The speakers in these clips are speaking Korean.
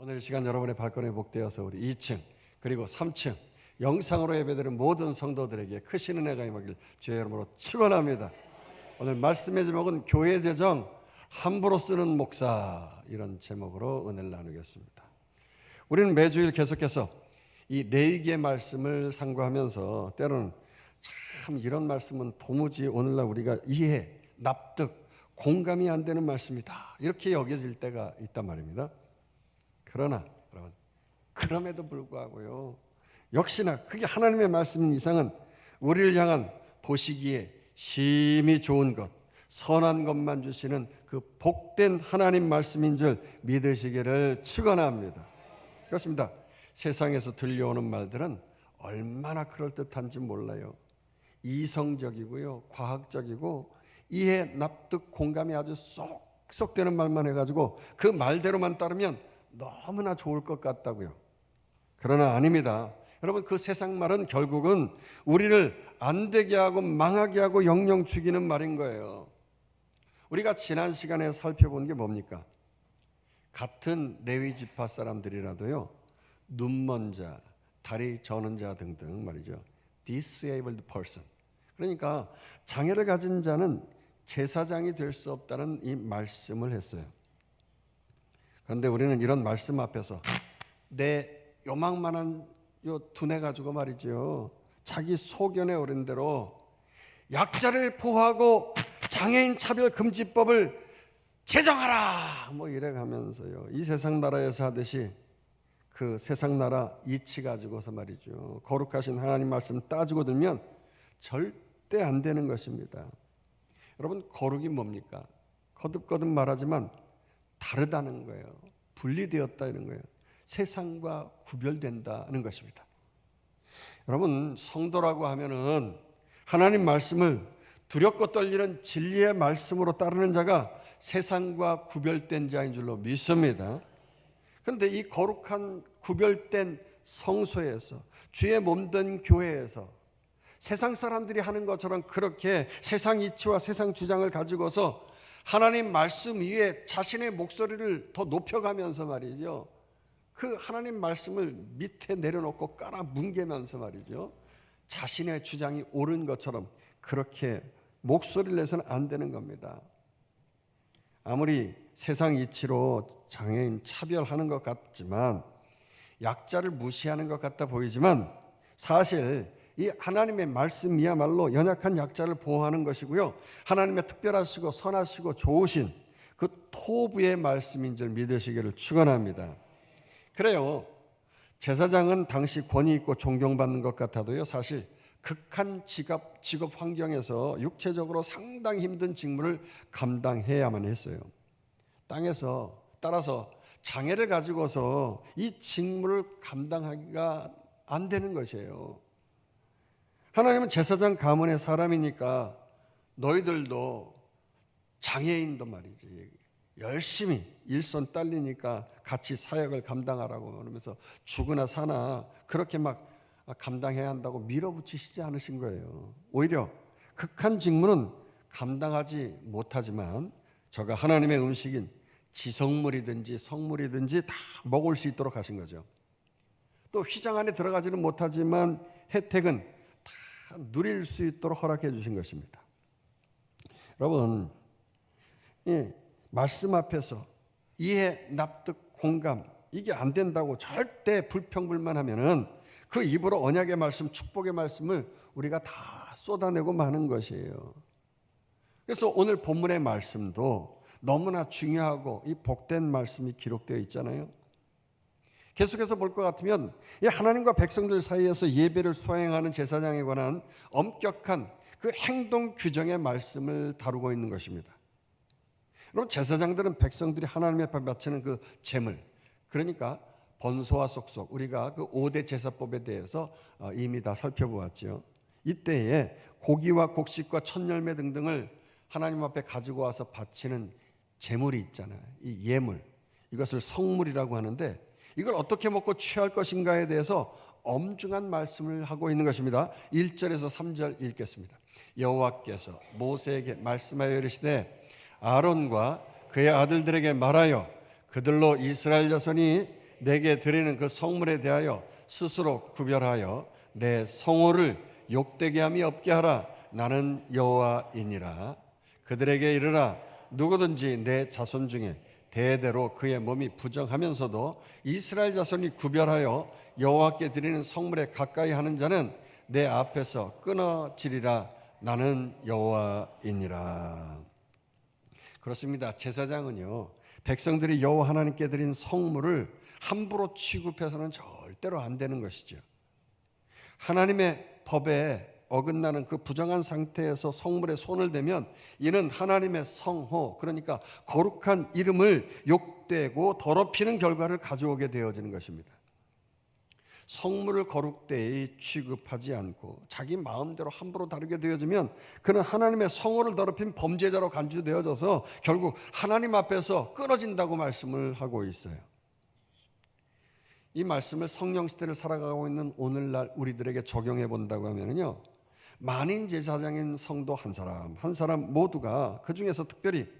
오늘 이 시간 여러분의 발걸음에 복되어서 우리 2층 그리고 3층 영상으로 예배드리는 모든 성도들에게 크신 은혜가 임하길 주의 이름으로 축원합니다. 오늘 말씀의 제목은 교회 재정 함부로 쓰는 목사, 이런 제목으로 은혜를 나누겠습니다. 우리는 매주일 계속해서 이 레위기의 말씀을 상고하면서 때로는 참 이런 말씀은 도무지 오늘날 우리가 이해, 납득, 공감이 안 되는 말씀이다, 이렇게 여겨질 때가 있단 말입니다. 그러나 여러분, 그럼에도 불구하고요, 역시나 그게 하나님의 말씀인 이상은 우리를 향한 보시기에 심히 좋은 것, 선한 것만 주시는 그 복된 하나님 말씀인 줄 믿으시기를 축원합니다. 그렇습니다. 세상에서 들려오는 말들은 얼마나 그럴듯한지 몰라요. 이성적이고요, 과학적이고 이해, 납득, 공감이 아주 쏙쏙 되는 말만 해가지고 그 말대로만 따르면 너무나 좋을 것 같다고요. 그러나 아닙니다. 여러분, 그 세상 말은 결국은 우리를 안 되게 하고 망하게 하고 영영 죽이는 말인 거예요. 우리가 지난 시간에 살펴본 게 뭡니까? 같은 레위 지파 사람들이라도요, 눈먼 자, 다리 저는 자 등등 말이죠. disabled person. 그러니까 장애를 가진 자는 제사장이 될 수 없다는 이 말씀을 했어요. 그런데 우리는 이런 말씀 앞에서 내 요망만한 요 두뇌 가지고 말이죠, 자기 소견에 오른 대로 약자를 보호하고 장애인 차별 금지법을 제정하라 뭐 이래 가면서요, 이 세상 나라에서 하듯이 그 세상 나라 이치 가지고서 말이죠, 거룩하신 하나님 말씀 따지고 들면 절대 안 되는 것입니다. 여러분, 거룩이 뭡니까? 거듭거듭 말하지만 다르다는 거예요. 분리되었다 이런 거예요. 세상과 구별된다는 것입니다. 여러분, 성도라고 하면은 하나님 말씀을 두렵고 떨리는 진리의 말씀으로 따르는 자가 세상과 구별된 자인 줄로 믿습니다. 그런데 이 거룩한 구별된 성소에서, 주의 몸된 교회에서 세상 사람들이 하는 것처럼 그렇게 세상 이치와 세상 주장을 가지고서 하나님 말씀 위에 자신의 목소리를 더 높여가면서 말이죠, 그 하나님 말씀을 밑에 내려놓고 깔아 뭉개면서 말이죠, 자신의 주장이 옳은 것처럼 그렇게 목소리를 내서는 안 되는 겁니다. 아무리 세상 이치로 장애인 차별하는 것 같지만, 약자를 무시하는 것 같아 보이지만 사실 이 하나님의 말씀이야말로 연약한 약자를 보호하는 것이고요, 하나님의 특별하시고 선하시고 좋으신 그 토부의 말씀인 줄 믿으시기를 축원합니다. 그래요, 제사장은 당시 권위 있고 존경받는 것 같아도요, 사실 극한 직업 환경에서 육체적으로 상당히 힘든 직무를 감당해야만 했어요. 따라서 장애를 가지고서 이 직무를 감당하기가 안 되는 것이에요. 하나님은 제사장 가문의 사람이니까 너희들도 장애인도 말이지 열심히 일손 딸리니까 같이 사역을 감당하라고 그러면서 죽으나 사나 그렇게 막 감당해야 한다고 밀어붙이시지 않으신 거예요. 오히려 극한 직무는 감당하지 못하지만 저가 하나님의 음식인 지성물이든지 성물이든지 다 먹을 수 있도록 하신 거죠. 또 휘장 안에 들어가지는 못하지만 혜택은 다 누릴 수 있도록 허락해 주신 것입니다. 여러분, 말씀 앞에서 이해, 납득, 공감 이게 안 된다고 절대 불평불만하면은 그 입으로 언약의 말씀, 축복의 말씀을 우리가 다 쏟아내고 마는 것이에요. 그래서 오늘 본문의 말씀도 너무나 중요하고 이 복된 말씀이 기록되어 있잖아요. 계속해서 볼 것 같으면 이 하나님과 백성들 사이에서 예배를 수행하는 제사장에 관한 엄격한 그 행동 규정의 말씀을 다루고 있는 것입니다. 여러분, 제사장들은 백성들이 하나님 앞에 바치는 그 제물, 그러니까 번소와 속속, 우리가 그 5대 제사법에 대해서 이미 다 살펴보았죠. 이때에 고기와 곡식과 천열매 등등을 하나님 앞에 가지고 와서 바치는 제물이 있잖아요. 이 예물, 이것을 성물이라고 하는데 이걸 어떻게 먹고 취할 것인가에 대해서 엄중한 말씀을 하고 있는 것입니다. 1절에서 3절 읽겠습니다. 여호와께서 모세에게 말씀하여 이르시되 아론과 그의 아들들에게 말하여 그들로 이스라엘 자손이 내게 드리는 그 성물에 대하여 스스로 구별하여 내 성호를 욕되게 함이 없게 하라. 나는 여호와이니라. 그들에게 이르라. 누구든지 내 자손 중에 대대로 그의 몸이 부정하면서도 이스라엘 자손이 구별하여 여호와께 드리는 성물에 가까이 하는 자는 내 앞에서 끊어지리라. 나는 여호와이니라. 그렇습니다. 제사장은요, 백성들이 여호와 하나님께 드린 성물을 함부로 취급해서는 절대로 안 되는 것이죠. 하나님의 법에 어긋나는 그 부정한 상태에서 성물에 손을 대면 이는 하나님의 성호, 그러니까 거룩한 이름을 욕되고 더럽히는 결과를 가져오게 되어지는 것입니다. 성물을 거룩되이 취급하지 않고 자기 마음대로 함부로 다루게 되어지면 그는 하나님의 성호를 더럽힌 범죄자로 간주되어져서 결국 하나님 앞에서 끊어진다고 말씀을 하고 있어요. 이 말씀을 성령 시대를 살아가고 있는 오늘날 우리들에게 적용해 본다고 하면요, 만인 제사장인 성도 한 사람 모두가 그 중에서 특별히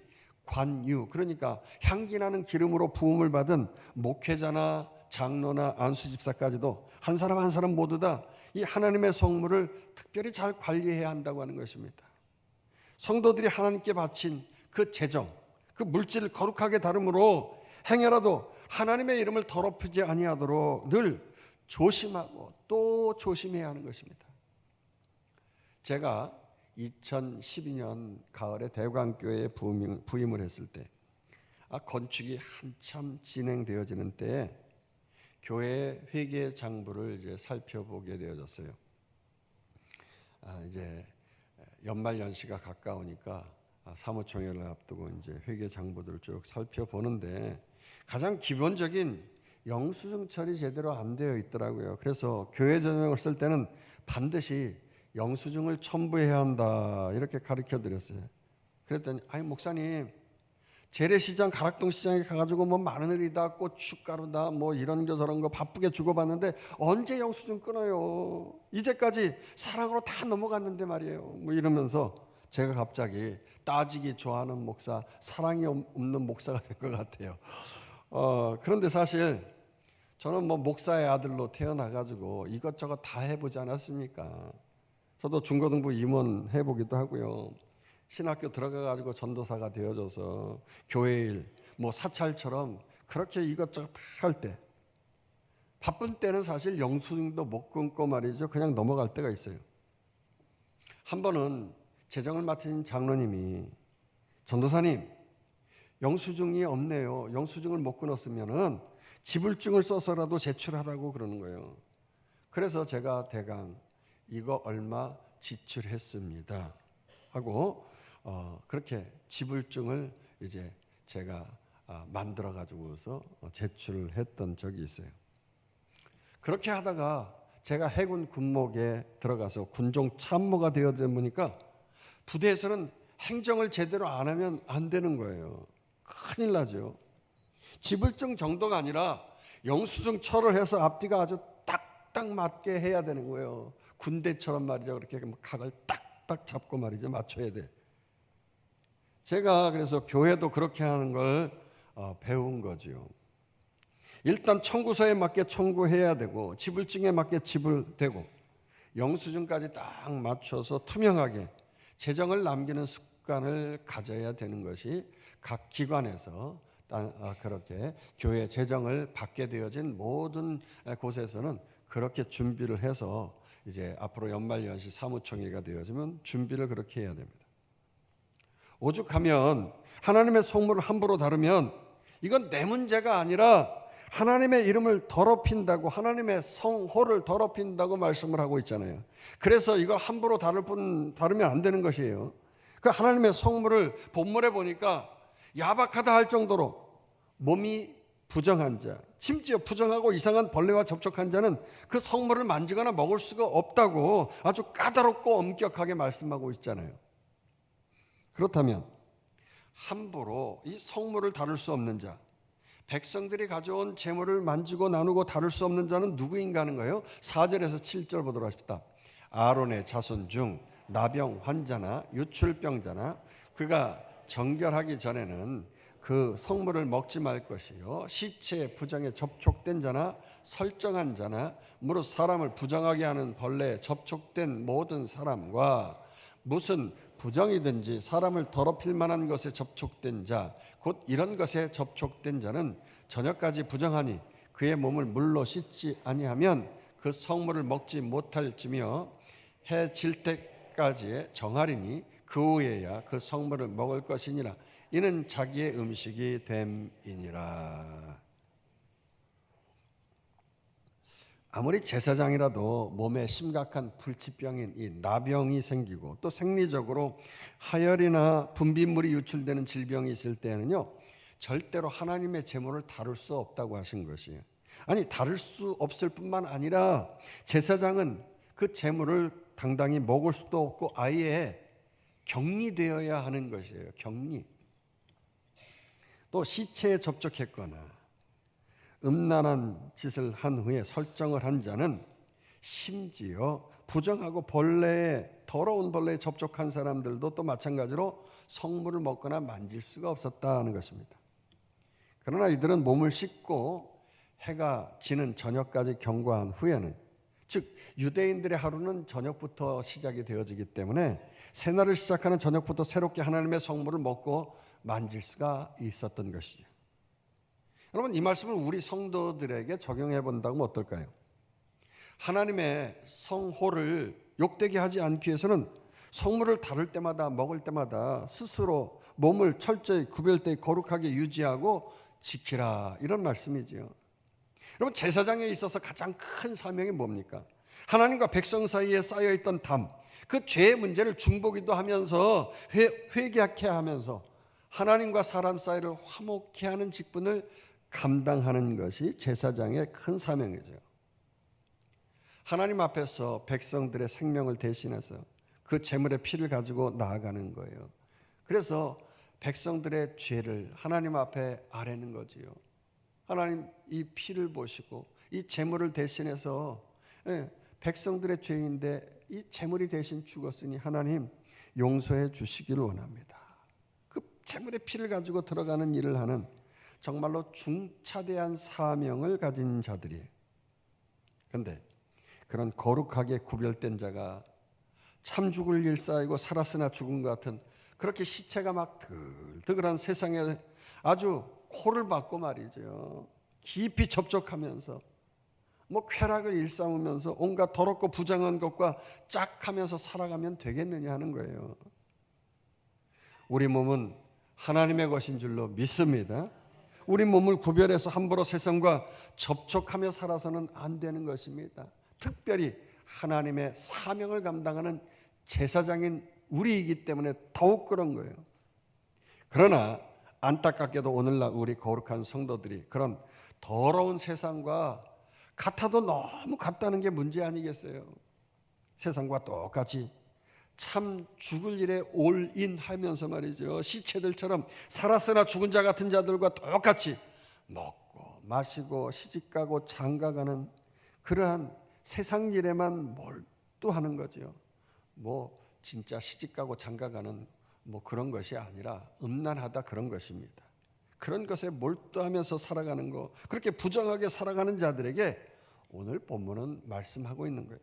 관유, 그러니까 향기나는 기름으로 부음을 받은 목회자나 장로나 안수집사까지도 한 사람 한 사람 모두 다 이 하나님의 성물을 특별히 잘 관리해야 한다고 하는 것입니다. 성도들이 하나님께 바친 그 재정, 그 물질을 거룩하게 다름으로 행여라도 하나님의 이름을 더럽히지 아니하도록 늘 조심하고 또 조심해야 하는 것입니다. 제가 2012년 가을에 대광교회에 부임을 했을 때, 건축이 한참 진행되어지는 때에 교회 회계 장부를 이제 살펴보게 되어졌어요. 이제 연말 연시가 가까우니까 사무총회를 앞두고 이제 회계 장부들을 쭉 살펴보는데 가장 기본적인 영수증 처리 제대로 안 되어 있더라고요. 그래서 교회 전형을 쓸 때는 반드시 영수증을 첨부해야 한다 이렇게 가르쳐 드렸어요. 그랬더니 목사님, 재래시장 가락동 시장에 가가지고 뭐 마늘이다 고춧가루다 뭐 이런 거 저런 거 바쁘게 주고받는데 언제 영수증 끊어요? 이제까지 사랑으로 다 넘어갔는데 말이에요. 뭐 이러면서 제가 갑자기 따지기 좋아하는 목사, 사랑이 없는 목사가 될 것 같아요. 그런데 사실 저는 뭐 목사의 아들로 태어나가지고 이것저것 다 해보지 않았습니까? 저도 중고등부 임원 해보기도 하고요. 신학교 들어가가지고 전도사가 되어져서 교회 일, 뭐 사찰처럼 그렇게 이것저것 다 할 때, 바쁜 때는 사실 영수증도 못 끊고 말이죠. 그냥 넘어갈 때가 있어요. 한 번은 재정을 맡으신 장로님이 전도사님, 영수증이 없네요. 영수증을 못 끊었으면은 지불증을 써서라도 제출하라고 그러는 거예요. 그래서 제가 대강 이거 얼마 지출했습니다 하고 그렇게 지불증을 이제 제가 만들어 가지고서 제출을 했던 적이 있어요. 그렇게 하다가 제가 해군 군목에 들어가서 군종 참모가 되어져 보니까 부대에서는 행정을 제대로 안 하면 안 되는 거예요. 큰일 나죠. 지불증 정도가 아니라 영수증 처를 해서 앞뒤가 아주 딱딱 맞게 해야 되는 거예요. 군대처럼 말이죠. 그렇게 각을 딱딱 잡고 말이죠. 맞춰야 돼. 제가 그래서 교회도 그렇게 하는 걸 배운 거죠. 일단 청구서에 맞게 청구해야 되고 지불증에 맞게 지불되고 영수증까지 딱 맞춰서 투명하게 재정을 남기는 습관을 가져야 되는 것이 각 기관에서 그렇게 교회 재정을 받게 되어진 모든 곳에서는 그렇게 준비를 해서 이제 앞으로 연말연시 사무총회가 되어지면 준비를 그렇게 해야 됩니다. 오죽하면 하나님의 성물을 함부로 다루면 이건 내 문제가 아니라 하나님의 이름을 더럽힌다고, 하나님의 성호를 더럽힌다고 말씀을 하고 있잖아요. 그래서 이걸 함부로 다루면 안 되는 것이에요. 그 하나님의 성물을 본문에 보니까 야박하다 할 정도로 몸이 부정한 자, 심지어 부정하고 이상한 벌레와 접촉한 자는 그 성물을 만지거나 먹을 수가 없다고 아주 까다롭고 엄격하게 말씀하고 있잖아요. 그렇다면 함부로 이 성물을 다룰 수 없는 자, 백성들이 가져온 재물을 만지고 나누고 다룰 수 없는 자는 누구인가 하는 거예요. 4절에서 7절 보도록 하십시다. 아론의 자손 중 나병 환자나 유출병자나 그가 정결하기 전에는 그 성물을 먹지 말 것이요 시체의 부정에 접촉된 자나 설정한 자나 무릇 사람을 부정하게 하는 벌레에 접촉된 모든 사람과 무슨 부정이든지 사람을 더럽힐 만한 것에 접촉된 자 곧 이런 것에 접촉된 자는 저녁까지 부정하니 그의 몸을 물로 씻지 아니하면 그 성물을 먹지 못할지며 해 질 때까지의 정하리니 그 후에야 그 성물을 먹을 것이니라. 이는 자기의 음식이 됨이니라. 아무리 제사장이라도 몸에 심각한 불치병인 이 나병이 생기고 또 생리적으로 하열이나 분비물이 유출되는 질병이 있을 때는요, 절대로 하나님의 제물을 다룰 수 없다고 하신 것이에요. 아니, 다룰 수 없을 뿐만 아니라 제사장은 그 제물을 당당히 먹을 수도 없고 아예 격리되어야 하는 것이에요. 격리. 또 시체에 접촉했거나 음란한 짓을 한 후에 설정을 한 자는 심지어 부정하고 더러운 벌레에 접촉한 사람들도 또 마찬가지로 성물을 먹거나 만질 수가 없었다는 것입니다. 그러나 이들은 몸을 씻고 해가 지는 저녁까지 경과한 후에는, 즉 유대인들의 하루는 저녁부터 시작이 되어지기 때문에 새날을 시작하는 저녁부터 새롭게 하나님의 성물을 먹고 만질 수가 있었던 것이죠. 여러분, 이 말씀을 우리 성도들에게 적용해 본다면 어떨까요? 하나님의 성호를 욕되게 하지 않기 위해서는 성물을 다룰 때마다 먹을 때마다 스스로 몸을 철저히 구별되게 거룩하게 유지하고 지키라, 이런 말씀이지요. 여러분, 제사장에 있어서 가장 큰 사명이 뭡니까? 하나님과 백성 사이에 쌓여있던 담, 그 죄의 문제를 중보기도 하면서 회개하게 하면서 하나님과 사람 사이를 화목케 하는 직분을 감당하는 것이 제사장의 큰 사명이죠. 하나님 앞에서 백성들의 생명을 대신해서 그 제물의 피를 가지고 나아가는 거예요. 그래서 백성들의 죄를 하나님 앞에 아뢰는 거지요. 하나님, 이 피를 보시고 이 제물을 대신해서 백성들의 죄인데 이 제물이 대신 죽었으니 하나님 용서해 주시기를 원합니다. 그 제물의 피를 가지고 들어가는 일을 하는 정말로 중차대한 사명을 가진 자들이에요. 그런데 그런 거룩하게 구별된 자가 참 죽을 일 쌓이고 살았으나 죽은 것 같은 그렇게 시체가 막 드글드글한 세상에 아주 코를 박고 말이죠, 깊이 접촉하면서 쾌락을 일삼으면서 온갖 더럽고 부정한 것과 짝하면서 살아가면 되겠느냐 하는 거예요. 우리 몸은 하나님의 것인 줄로 믿습니다. 우리 몸을 구별해서 함부로 세상과 접촉하며 살아서는 안 되는 것입니다. 특별히 하나님의 사명을 감당하는 제사장인 우리이기 때문에 더욱 그런 거예요. 그러나 안타깝게도 오늘날 우리 거룩한 성도들이 그런 더러운 세상과 같아도 너무 같다는 게 문제 아니겠어요? 세상과 똑같이 참 죽을 일에 올인하면서 말이죠, 시체들처럼 살았으나 죽은 자 같은 자들과 똑같이 먹고 마시고 시집가고 장가가는 그러한 세상 일에만 몰두하는 거죠. 진짜 시집가고 장가가는 그런 것이 아니라 음란하다, 그런 것입니다. 그런 것에 몰두하면서 살아가는 거, 그렇게 부정하게 살아가는 자들에게 오늘 본문은 말씀하고 있는 거예요.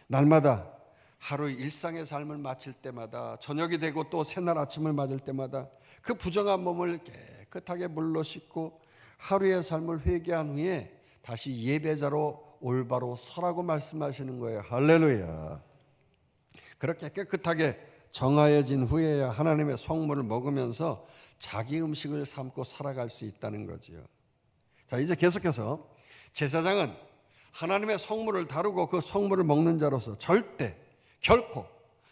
날마다 하루 일상의 삶을 마칠 때마다, 저녁이 되고 또 새날 아침을 맞을 때마다 그 부정한 몸을 깨끗하게 물로 씻고 하루의 삶을 회개한 후에 다시 예배자로 올바로 서라고 말씀하시는 거예요. 할렐루야. 그렇게 깨끗하게 정하여진 후에야 하나님의 성물을 먹으면서 자기 음식을 삼고 살아갈 수 있다는 거지요. 자, 이제 계속해서 제사장은 하나님의 성물을 다루고 그 성물을 먹는 자로서 결코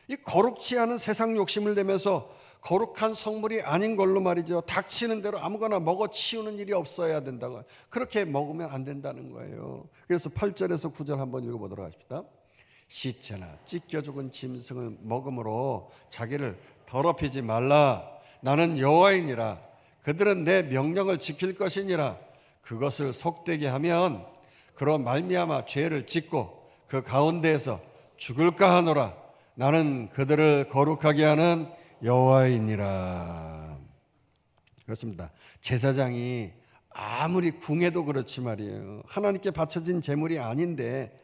이 거룩치 않은 세상 욕심을 내면서 거룩한 성물이 아닌 걸로 말이죠, 닥치는 대로 아무거나 먹어 치우는 일이 없어야 된다고, 그렇게 먹으면 안 된다는 거예요. 그래서 8절에서 9절 한번 읽어보도록 하십시다. 시체나 찢겨 죽은 짐승을 먹음으로 자기를 더럽히지 말라. 나는 여호와이니라. 그들은 내 명령을 지킬 것이니라. 그것을 속되게 하면 그로 말미암아 죄를 짓고 그 가운데에서 죽을까 하노라. 나는 그들을 거룩하게 하는 여호와이니라. 그렇습니다. 제사장이 아무리 궁해도 그렇지 말이에요. 하나님께 바쳐진 제물이 아닌데,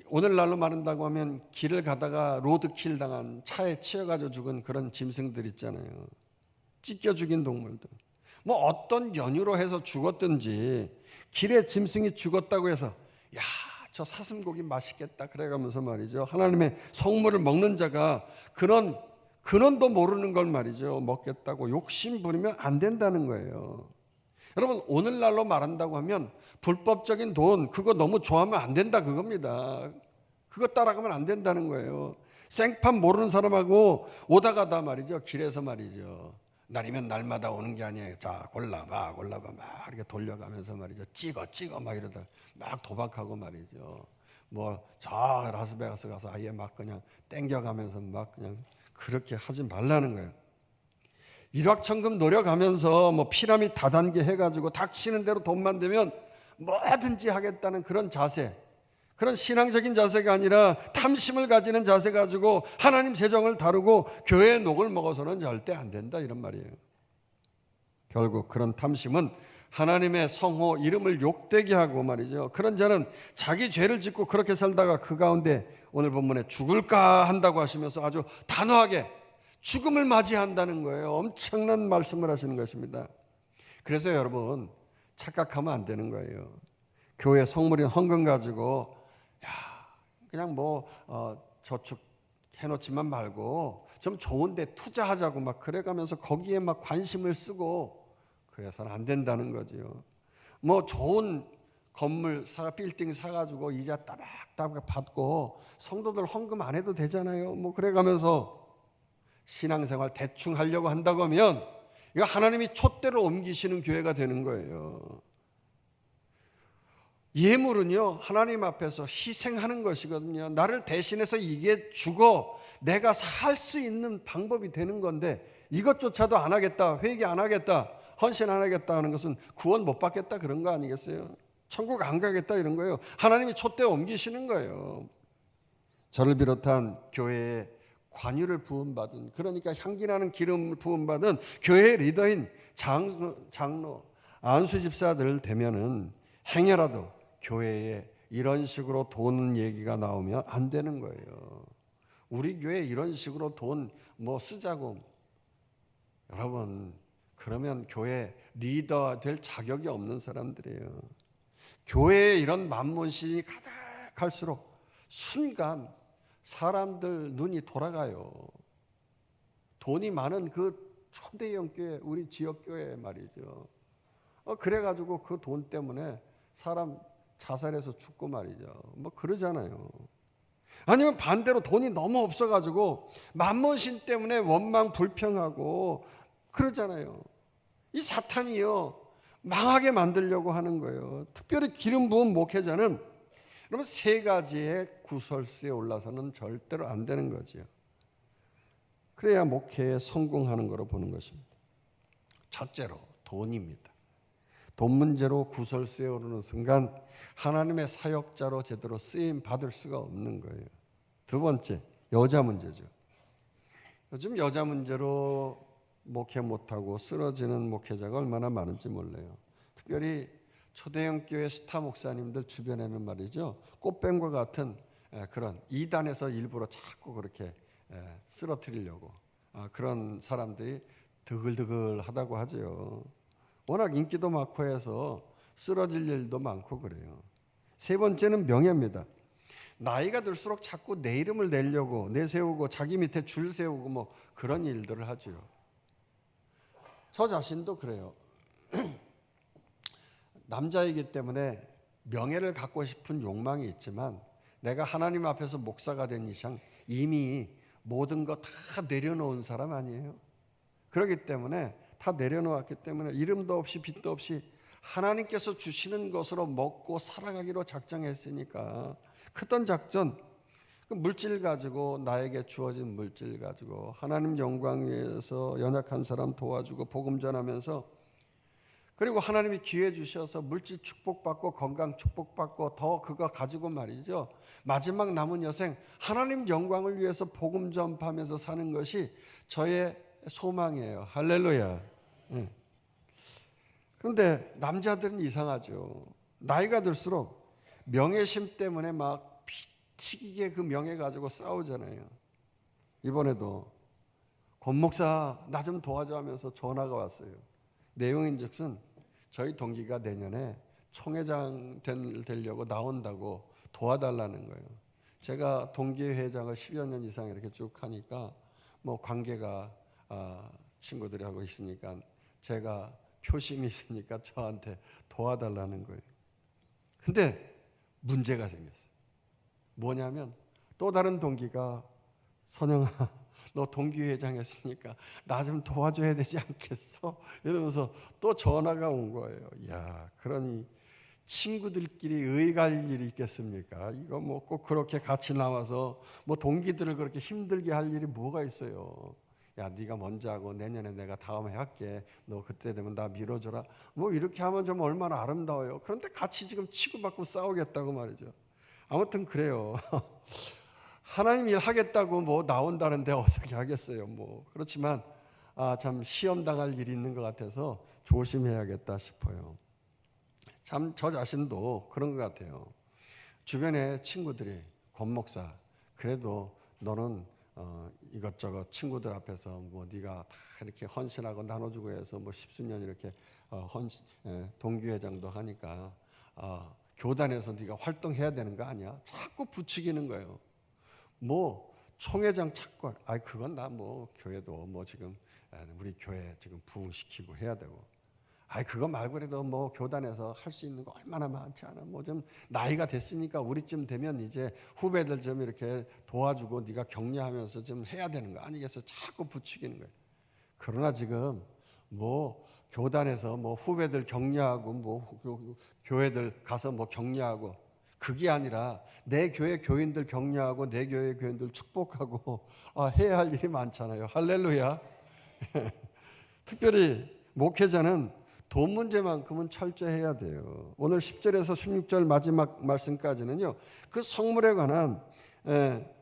오늘날로 말한다고 하면 길을 가다가 로드킬 당한 차에 치여가지고 죽은 그런 짐승들 있잖아요. 찢겨 죽인 동물들. 뭐 어떤 연유로 해서 죽었든지 길에 짐승이 죽었다고 해서 야, 저 사슴고기 맛있겠다 그래가면서 말이죠. 하나님의 성물을 먹는 자가 근원도 모르는 걸 말이죠. 먹겠다고 욕심 부리면 안 된다는 거예요. 여러분, 오늘날로 말한다고 하면 불법적인 돈 그거 너무 좋아하면 안 된다 그겁니다. 그거 따라가면 안 된다는 거예요. 생판 모르는 사람하고 오다 가다 말이죠. 길에서 말이죠. 날이면 날마다 오는 게 아니에요. 자, 골라봐 막 이렇게 돌려가면서 말이죠. 찍어 막 이러다 막 도박하고 말이죠. 뭐 저 라스베가스 가서 아예 막 그냥 땡겨가면서 막 그냥 그렇게 하지 말라는 거예요. 일확천금 노력하면서 뭐 피라미드 다단계 해가지고 닥치는 대로 돈만 되면 뭐든지 하겠다는 그런 자세, 그런 신앙적인 자세가 아니라 탐심을 가지는 자세 가지고 하나님 재정을 다루고 교회의 녹을 먹어서는 절대 안 된다 이런 말이에요. 결국 그런 탐심은 하나님의 성호 이름을 욕되게 하고 말이죠. 그런 자는 자기 죄를 짓고 그렇게 살다가 그 가운데 오늘 본문에 죽을까 한다고 하시면서 아주 단호하게 죽음을 맞이한다는 거예요. 엄청난 말씀을 하시는 것입니다. 그래서 여러분 착각하면 안 되는 거예요. 교회 성물인 헌금 가지고 그냥 뭐 저축해놓지만 말고 좀 좋은 데 투자하자고 막 그래가면서 거기에 막 관심을 쓰고 그래서는 안 된다는 거죠. 뭐 좋은 건물 빌딩 사가지고 이자 따박따박 받고 성도들 헌금 안 해도 되잖아요. 뭐 그래가면서 신앙생활 대충 하려고 한다고 하면 이거 하나님이 촛대로 옮기시는 교회가 되는 거예요. 예물은요 하나님 앞에서 희생하는 것이거든요. 나를 대신해서 이게 주고 내가 살 수 있는 방법이 되는 건데 이것조차도 안 하겠다, 회개 안 하겠다, 헌신 안 하겠다 하는 것은 구원 못 받겠다 그런 거 아니겠어요? 천국 안 가겠다 이런 거예요. 하나님이 촛대 옮기시는 거예요. 저를 비롯한 교회에 관유를 부음받은, 그러니까 향기나는 기름을 부음받은 교회의 리더인 장로, 안수 집사들 되면은 행여라도 교회에 이런 식으로 돈 얘기가 나오면 안 되는 거예요. 우리 교회에 이런 식으로 돈 뭐 쓰자고, 여러분 그러면 교회 리더 될 자격이 없는 사람들이에요. 교회에 이런 만몬신이 가득할수록 순간 사람들 눈이 돌아가요. 돈이 많은 그 초대형 교회, 우리 지역 교회 말이죠. 그래가지고 그 돈 때문에 사람 자살해서 죽고 말이죠. 뭐 그러잖아요. 아니면 반대로 돈이 너무 없어가지고 만몬신 때문에 원망 불평하고 그러잖아요. 이 사탄이요 망하게 만들려고 하는 거예요. 특별히 기름 부은 목회자는 여러분 세 가지의 구설수에 올라서는 절대로 안 되는 거죠. 그래야 목회에 성공하는 거로 보는 것입니다. 첫째로 돈입니다. 돈 문제로 구설수에 오르는 순간 하나님의 사역자로 제대로 쓰임 받을 수가 없는 거예요. 두 번째, 여자 문제죠. 요즘 여자 문제로 목회 못하고 쓰러지는 목회자가 얼마나 많은지 몰라요. 특별히 초대형 교회 스타 목사님들 주변에는 말이죠, 꽃뱀과 같은 그런 이단에서 일부러 자꾸 그렇게 쓰러뜨리려고 그런 사람들이 드글드글하다고 하죠. 워낙 인기도 많고 해서 쓰러질 일도 많고 그래요. 세 번째는 명예입니다. 나이가 들수록 자꾸 내 이름을 내려고 내세우고 자기 밑에 줄 세우고 뭐 그런 일들을 하죠. 저 자신도 그래요. 남자이기 때문에 명예를 갖고 싶은 욕망이 있지만 내가 하나님 앞에서 목사가 된 이상 이미 모든 거 다 내려놓은 사람 아니에요. 그렇기 때문에 다 내려놓았기 때문에 이름도 없이 빚도 없이 하나님께서 주시는 것으로 먹고 살아가기로 작정했으니까 크던 작전, 그 물질 가지고 나에게 주어진 물질 가지고 하나님 영광 위해서 연약한 사람 도와주고 복음 전하면서, 그리고 하나님이 기회 주셔서 물질 축복받고 건강 축복받고 더 그거 가지고 말이죠, 마지막 남은 여생 하나님 영광을 위해서 복음 전파하면서 사는 것이 저의 소망이에요. 할렐루야. 그런데 남자들은 이상하죠. 나이가 들수록 명예심 때문에 막 피튀기게 그 명예 가지고 싸우잖아요. 이번에도 권 목사 나 좀 도와줘 하면서 전화가 왔어요. 내용인즉슨 저희 동기가 내년에 총회장 되려고 나온다고 도와달라는 거예요. 제가 동기회장을 10여 년 이상 이렇게 쭉 하니까 뭐 관계가 친구들이 하고 있으니까 제가 표심이 있으니까 저한테 도와달라는 거예요. 근데 문제가 생겼어요. 뭐냐면 또 다른 동기가 선영아 너 동기회장 했으니까 나 좀 도와줘야 되지 않겠어? 이러면서 또 전화가 온 거예요. 야, 그러니 친구들끼리 의갈 일이 있겠습니까? 이거 뭐 꼭 그렇게 같이 나와서 뭐 동기들을 그렇게 힘들게 할 일이 뭐가 있어요? 야, 네가 먼저 하고 내년에 내가 다음에 할게. 너 그때 되면 나 밀어줘라. 뭐 이렇게 하면 좀 얼마나 아름다워요. 그런데 같이 지금 치고받고 싸우겠다고 말이죠. 아무튼 그래요. 하나님 일 하겠다고 뭐 나온다는데 어떻게 하겠어요. 뭐 그렇지만 참 시험 당할 일이 있는 것 같아서 조심해야겠다 싶어요. 참 저 자신도 그런 것 같아요. 주변에 친구들이 권 목사 그래도 너는 이것저것 친구들 앞에서 뭐 네가 다 이렇게 헌신하고 나눠주고 해서 뭐 십수년 이렇게 동기회장도 하니까 교단에서 네가 활동해야 되는 거 아니야? 자꾸 부추기는 거예요. 뭐 총회장 찾고 그건 나 뭐 교회도 뭐 지금 우리 교회 지금 부흥시키고 해야 되고 그거 말고라도 뭐 교단에서 할 수 있는 거 얼마나 많지 않아. 뭐 좀 나이가 됐으니까 우리쯤 되면 이제 후배들 좀 이렇게 도와주고 네가 격려하면서 좀 해야 되는 거 아니겠어? 자꾸 부추기는 거예요. 그러나 지금 뭐 교단에서 뭐 후배들 격려하고 뭐 교회들 가서 뭐 격려하고 그게 아니라 내 교회 교인들 격려하고 내 교회 교인들 축복하고 해야 할 일이 많잖아요. 할렐루야. 특별히 목회자는 돈 문제만큼은 철저해야 돼요. 오늘 10절에서 16절 마지막 말씀까지는요. 그 성물에 관한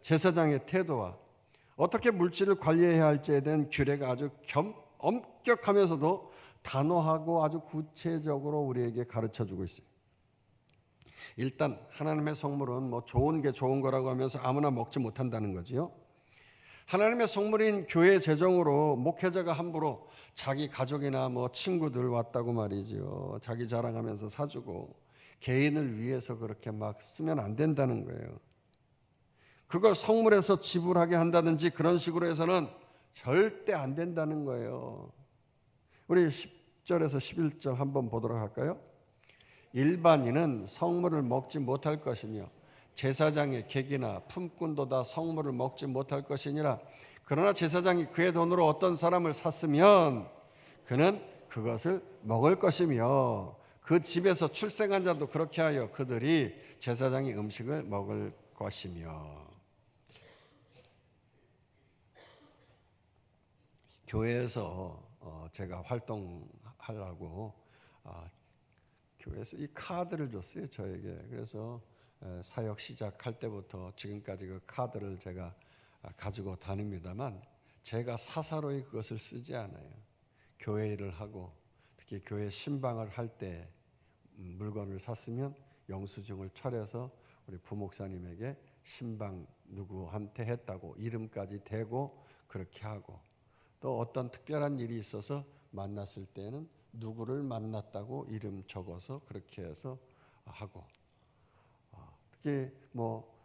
제사장의 태도와 어떻게 물질을 관리해야 할지에 대한 규례가 아주 엄격하면서도 단호하고 아주 구체적으로 우리에게 가르쳐주고 있어요. 일단 하나님의 성물은 뭐 좋은 게 좋은 거라고 하면서 아무나 먹지 못한다는 거지요. 하나님의 성물인 교회 재정으로 목회자가 함부로 자기 가족이나 뭐 친구들 왔다고 말이죠. 자기 자랑하면서 사주고 개인을 위해서 그렇게 막 쓰면 안 된다는 거예요. 그걸 성물에서 지불하게 한다든지 그런 식으로 해서는 절대 안 된다는 거예요. 우리 10절에서 11절 한번 보도록 할까요? 일반인은 성물을 먹지 못할 것이며 제사장의 객이나 품꾼도 다 성물을 먹지 못할 것이니라. 그러나 제사장이 그의 돈으로 어떤 사람을 샀으면 그는 그것을 먹을 것이며 그 집에서 출생한 자도 그렇게 하여 그들이 제사장의 음식을 먹을 것이며. 교회에서 제가 활동하려고 교회에서 이 카드를 줬어요, 저에게. 그래서 사역 시작할 때부터 지금까지 그 카드를 제가 가지고 다닙니다만 제가 사사로이 그것을 쓰지 않아요. 교회 일을 하고 특히 교회 신방을 할 때 물건을 샀으면 영수증을 철해서 우리 부목사님에게 신방 누구한테 했다고 이름까지 대고 그렇게 하고, 또 어떤 특별한 일이 있어서 만났을 때는 누구를 만났다고 이름 적어서 그렇게 해서 하고, 특히 뭐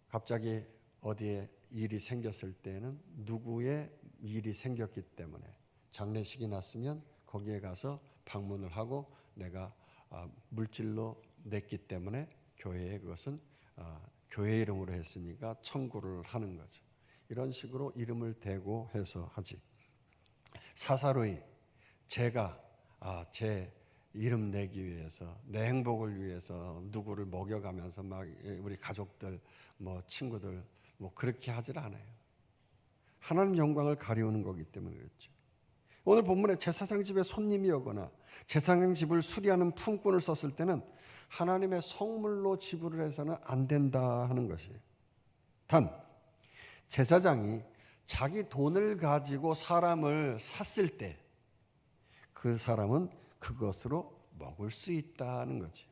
갑자기 어디에 일이 생겼을 때는 누구의 일이 생겼기 때문에 장례식이 났으면 거기에 가서 방문을 하고 내가 물질로 냈기 때문에 교회에 그것은 교회 이름으로 했으니까 청구를 하는 거죠. 이런 식으로 이름을 대고 해서 하지. 사사로이 제가 제 이름 내기 위해서 내 행복을 위해서 누구를 먹여가면서 막 우리 가족들 뭐 친구들 뭐 그렇게 하질 않아요. 하나님 영광을 가리우는 거기 때문에 그렇죠. 오늘 본문에 제사장 집에 손님이 오거나 제사장 집을 수리하는 품꾼을 썼을 때는 하나님의 성물로 지불을 해서는 안 된다 하는 것이에요. 단 제사장이 자기 돈을 가지고 사람을 샀을 때 그 사람은 그것으로 먹을 수 있다는 거지.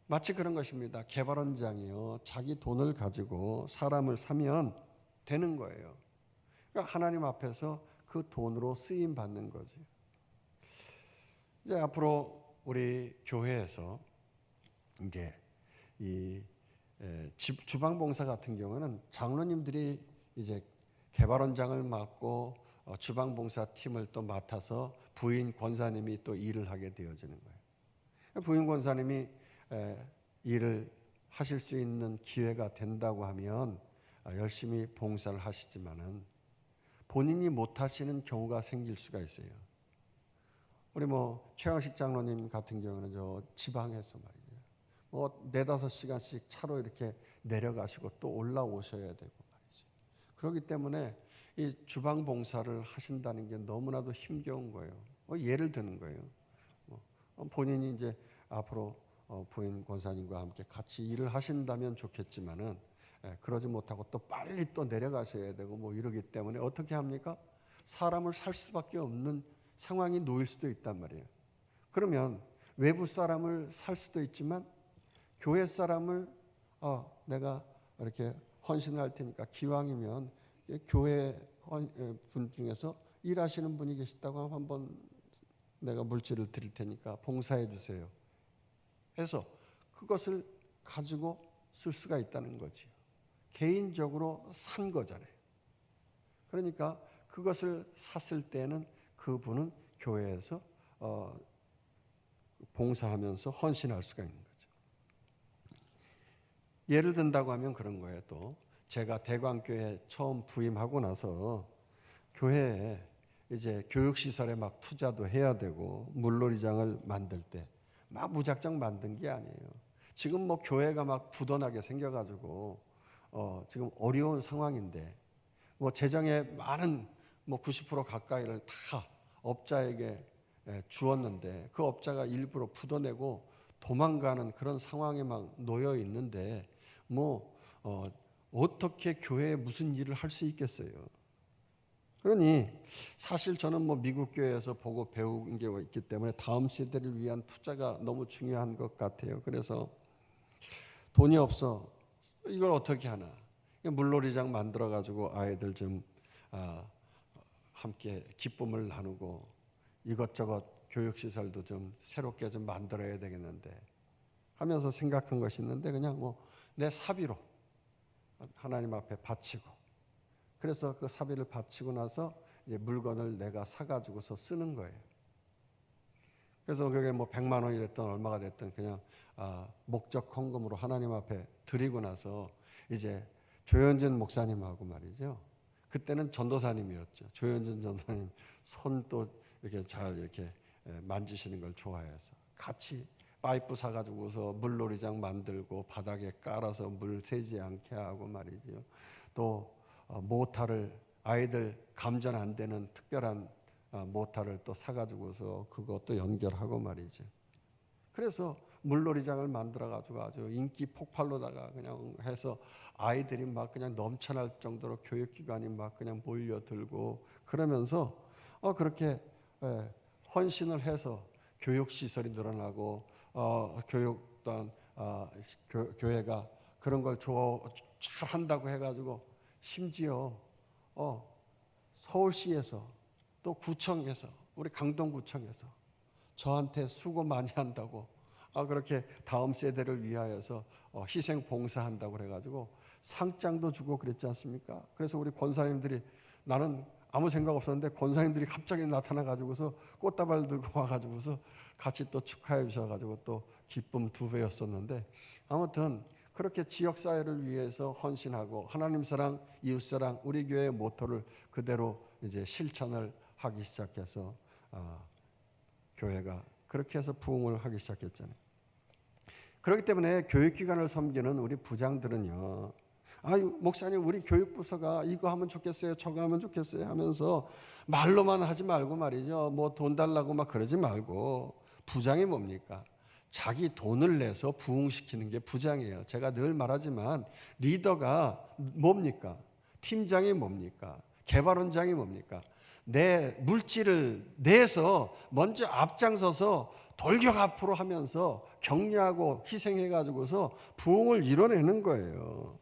마치 그런 것입니다. 개발원장이요, 자기 돈을 가지고 사람을 사면 되는 거예요. 그러니까 하나님 앞에서 그 돈으로 쓰임 받는 거지. 이제 앞으로 우리 교회에서 이제 이 주방봉사 같은 경우는 장로님들이 이제 개발원장을 맡고 주방봉사 팀을 또 맡아서 부인 권사님이 또 일을 하게 되어지는 거예요. 부인 권사님이 일을 하실 수 있는 기회가 된다고 하면 열심히 봉사를 하시지만은 본인이 못 하시는 경우가 생길 수가 있어요. 우리 최강식 장로님 같은 경우는 저 지방에서 말이죠. 4-5시간씩 차로 이렇게 내려가시고 또 올라오셔야 되고 말이죠. 그렇기 때문에 이 주방 봉사를 하신다는 게 너무나도 힘겨운 거예요. 예를 드는 거예요. 본인이 이제 앞으로 부인 권사님과 함께 같이 일을 하신다면 좋겠지만은 그러지 못하고 또 빨리 또 내려가셔야 되고 이러기 때문에 어떻게 합니까? 사람을 살 수밖에 없는 상황이 놓일 수도 있단 말이에요. 그러면 외부 사람을 살 수도 있지만 교회 사람을 내가 이렇게 헌신할 테니까 기왕이면 교회 분 중에서 일하시는 분이 계시다고 하면 한번 내가 물질을 드릴 테니까 봉사해 주세요. 해서 그것을 가지고 쓸 수가 있다는 거지요. 개인적으로 산 거잖아요. 그러니까 그것을 샀을 때는 그분은 교회에서 봉사하면서 헌신할 수가 있는 거죠. 예를 든다고 하면 그런 거예요. 또 제가 대광교회 처음 부임하고 나서 교회에 이제 교육시설에 막 투자도 해야 되고 물놀이장을 만들 때 막 무작정 만든 게 아니에요. 지금 교회가 막 부도나게 생겨가지고 지금 어려운 상황인데 재정의 많은 90% 가까이를 다 업자에게 주었는데 그 업자가 일부러 부도내고 도망가는 그런 상황에 막 놓여 있는데 어떻게 교회에 무슨 일을 할 수 있겠어요? 그러니 사실 저는 미국 교회에서 보고 배운 게 있기 때문에 다음 세대를 위한 투자가 너무 중요한 것 같아요. 그래서 돈이 없어. 이걸 어떻게 하나? 물놀이장 만들어 가지고 아이들 좀 함께 기쁨을 나누고 이것저것 교육시설도 좀 새롭게 좀 만들어야 되겠는데 하면서 생각한 것이 있는데 그냥 내 사비로 하나님 앞에 바치고 그래서 그 사비를 바치고 나서 이제 물건을 내가 사가지고서 쓰는 거예요. 그래서 그게 100만 원이 됐든 얼마가 됐든 그냥 목적 헌금으로 하나님 앞에 드리고 나서 이제 조현진 목사님하고 말이죠. 그때는 전도사님이었죠. 조현진 전도사님 손도 이렇게 잘 이렇게 만지시는 걸 좋아해서 같이 파이프 사가지고서 물놀이장 만들고 바닥에 깔아서 물 새지 않게 하고 말이죠. 또 모터를 아이들 감전 안 되는 특별한 모터를 또 사가지고서 그것도 연결하고 말이죠. 그래서 물놀이장을 만들어가지고 아주 인기 폭발로다가 그냥 해서 아이들이 막 그냥 넘쳐날 정도로 교육기관이 막 그냥 몰려들고 그러면서 그렇게 헌신을 해서 교육시설이 늘어나고 교육단 교회가 그런 걸 잘 한다고 해가지고 심지어 서울시에서 또 구청에서 우리 강동구청에서 저한테 수고 많이 한다고 그렇게 다음 세대를 위하여서 희생 봉사한다고 그래가지고 상장도 주고 그랬지 않습니까? 그래서 우리 권사님들이 나는 아무 생각 없었는데 권사님들이 갑자기 나타나가지고서 꽃다발 들고 와가지고서 같이 또 축하해 주셔가지고 또 기쁨 2배였었는데 아무튼 그렇게 지역사회를 위해서 헌신하고 하나님 사랑, 이웃 사랑, 우리 교회의 모토를 그대로 이제 실천을 하기 시작해서 교회가 그렇게 해서 부흥을 하기 시작했잖아요. 그렇기 때문에 교육기관을 섬기는 우리 부장들은요. 목사님 우리 교육부서가 이거 하면 좋겠어요, 저거 하면 좋겠어요 하면서 말로만 하지 말고 말이죠. 돈 달라고 막 그러지 말고 부장이 뭡니까? 자기 돈을 내서 부흥시키는 게 부장이에요. 제가 늘 말하지만 리더가 뭡니까? 팀장이 뭡니까? 개발원장이 뭡니까? 내 물질을 내서 먼저 앞장서서 돌격 앞으로 하면서 격려하고 희생해가지고서 부흥을 이뤄내는 거예요.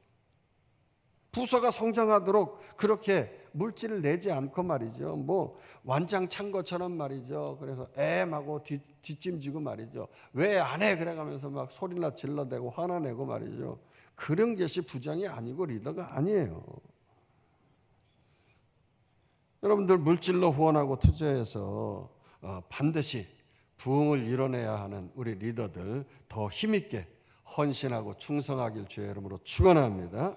부서가 성장하도록 그렇게 물질을 내지 않고 말이죠. 뭐 완장 찬 것처럼 말이죠. 그래서 애하고 뒷짐지고 말이죠. 왜 안 해? 그래가면서 막 소리나 질러대고 화나내고 말이죠. 그런 것이 부장이 아니고 리더가 아니에요. 여러분들 물질로 후원하고 투자해서 반드시 부흥을 이뤄내야 하는 우리 리더들 더 힘있게 헌신하고 충성하길 주의 이름으로 축원합니다.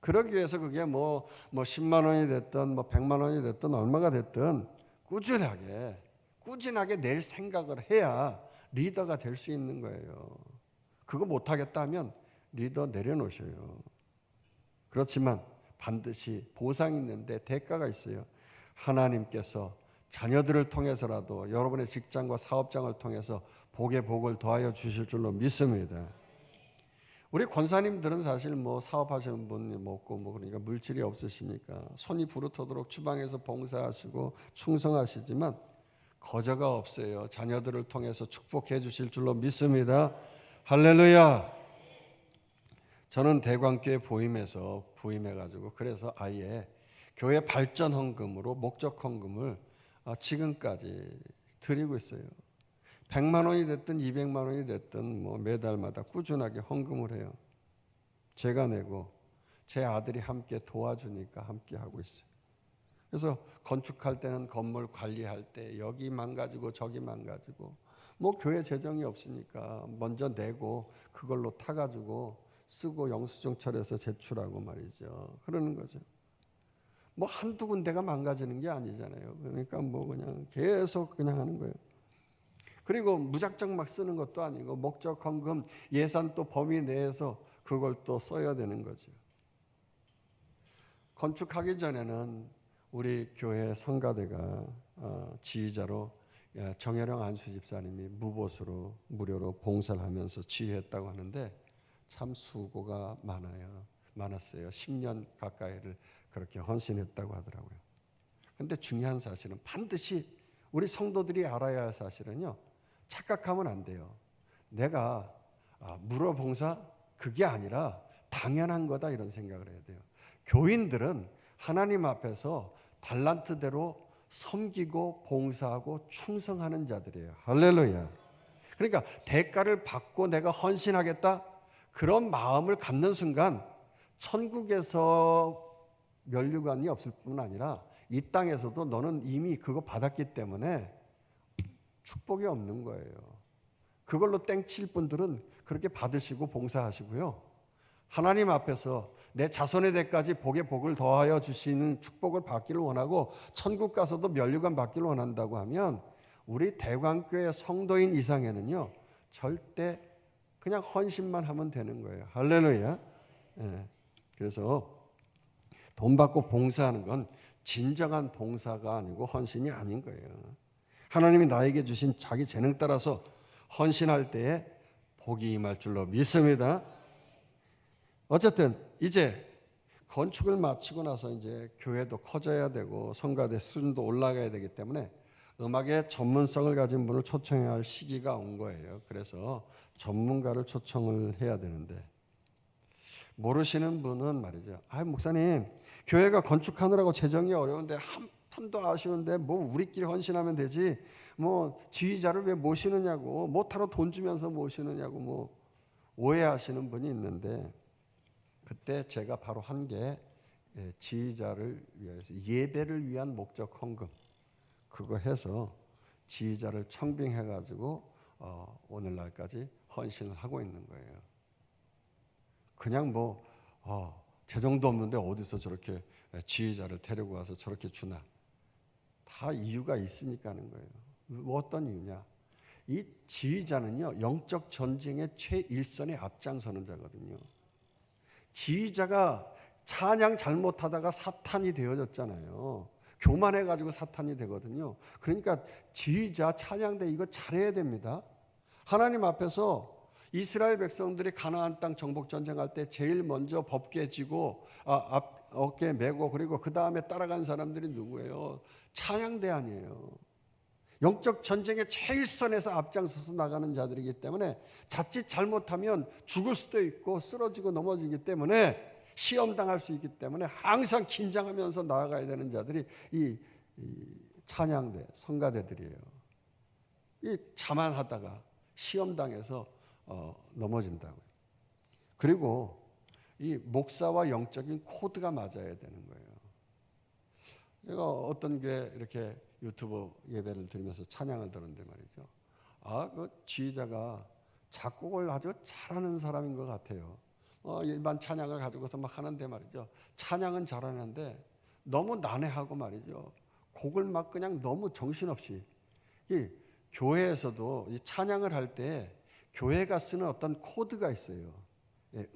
그러기 위해서 그게 뭐 10만 원이 됐든 뭐 100만 원이 됐든 얼마가 됐든 꾸준하게 낼 생각을 해야 리더가 될 수 있는 거예요. 그거 못하겠다 하면 리더 내려놓으셔요. 그렇지만 반드시 보상이 있는데 대가가 있어요. 하나님께서 자녀들을 통해서라도 여러분의 직장과 사업장을 통해서 복에 복을 더하여 주실 줄로 믿습니다. 우리 권사님들은 사실 뭐 사업하시는 분이 없고 뭐 그러니까 물질이 없으시니까 손이 부르터도록 주방에서 봉사하시고 충성하시지만 거저가 없어요. 자녀들을 통해서 축복해 주실 줄로 믿습니다. 할렐루야. 저는 대광교회 부임해가지고 그래서 아예 교회 발전 헌금으로 목적 헌금을 지금까지 드리고 있어요. 100만 원이 됐든 200만 원이 됐든 뭐 매달마다 꾸준하게 헌금을 해요. 제가 내고 제 아들이 함께 도와주니까 함께 하고 있어요. 그래서 건축할 때는 건물 관리할 때 여기 망가지고 저기 망가지고 뭐 교회 재정이 없으니까 먼저 내고 그걸로 타가지고 쓰고 영수증철해서 제출하고 말이죠. 그러는 거죠. 뭐 한두 군데가 망가지는 게 아니잖아요. 그러니까 뭐 그냥 계속 그냥 하는 거예요. 그리고 무작정 막 쓰는 것도 아니고 목적 헌금 예산 또 범위 내에서 그걸 또 써야 되는 거죠. 건축하기 전에는 우리 교회 성가대가 지휘자로 정혜령 안수 집사님이 무보수로 무료로 봉사를 하면서 지휘했다고 하는데 참 수고가 많았어요. 10년 가까이를 그렇게 헌신했다고 하더라고요. 그런데 중요한 사실은 반드시 우리 성도들이 알아야 할 사실은요. 착각하면 안 돼요. 내가 무료 봉사 그게 아니라 당연한 거다 이런 생각을 해야 돼요. 교인들은 하나님 앞에서 달란트대로 섬기고 봉사하고 충성하는 자들이에요. 할렐루야. 그러니까 대가를 받고 내가 헌신하겠다 그런 마음을 갖는 순간 천국에서 면류관이 없을 뿐 아니라 이 땅에서도 너는 이미 그거 받았기 때문에 축복이 없는 거예요. 그걸로 땡칠 분들은 그렇게 받으시고 봉사하시고요. 하나님 앞에서 내 자손의 대까지 복에 복을 더하여 주시는 축복을 받기를 원하고 천국 가서도 면류관 받기를 원한다고 하면 우리 대광교회 성도인 이상에는요. 절대 그냥 헌신만 하면 되는 거예요. 할렐루야. 네. 그래서 돈 받고 봉사하는 건 진정한 봉사가 아니고 헌신이 아닌 거예요. 하나님이 나에게 주신 자기 재능 따라서 헌신할 때에 복이 임할 줄로 믿습니다. 어쨌든 이제 건축을 마치고 나서 이제 교회도 커져야 되고 성가대 수준도 올라가야 되기 때문에 음악의 전문성을 가진 분을 초청해야 할 시기가 온 거예요. 그래서 전문가를 초청을 해야 되는데 모르시는 분은 말이죠. 목사님 교회가 건축하느라고 재정이 어려운데 한 푼도 아쉬운데 뭐 우리끼리 헌신하면 되지 뭐 지휘자를 왜 모시느냐고 못하러 돈 주면서 모시느냐고 뭐 오해하시는 분이 있는데 그때 제가 바로 한 게 지휘자를 위해서 예배를 위한 목적 헌금 그거 해서 지휘자를 청빙해가지고 오늘날까지 헌신을 하고 있는 거예요. 그냥 뭐 재정도 없는데 어디서 저렇게 지휘자를 데리고 와서 저렇게 주나 다 이유가 있으니까 하는 거예요. 뭐 어떤 이유냐? 이 지휘자는요 영적 전쟁의 최일선에 앞장서는 자거든요. 지휘자가 찬양 잘못하다가 사탄이 되어졌잖아요. 교만해가지고 사탄이 되거든요. 그러니까 지휘자 찬양대 이거 잘해야 됩니다. 하나님 앞에서 이스라엘 백성들이 가나안 땅 정복 전쟁할 때 제일 먼저 법 깨지고 어깨에 메고 그리고 그 다음에 따라간 사람들이 누구예요? 찬양대 아니에요. 영적 전쟁의 제일 선에서 앞장서서 나가는 자들이기 때문에 자칫 잘못하면 죽을 수도 있고 쓰러지고 넘어지기 때문에 시험당할 수 있기 때문에 항상 긴장하면서 나아가야 되는 자들이 이 찬양대, 성가대들이에요. 이 자만하다가 시험당해서 넘어진다고요. 그리고 이 목사와 영적인 코드가 맞아야 되는 거예요. 제가 어떤 게 이렇게 유튜브 예배를 드리면서 찬양을 들었는데 말이죠. 그 지휘자가 작곡을 아주 잘하는 사람인 것 같아요. 일반 찬양을 가지고서 막 하는데 말이죠. 찬양은 잘하는데 너무 난해하고 말이죠. 곡을 막 그냥 너무 정신없이. 이 교회에서도 이 찬양을 할 때 교회가 쓰는 어떤 코드가 있어요.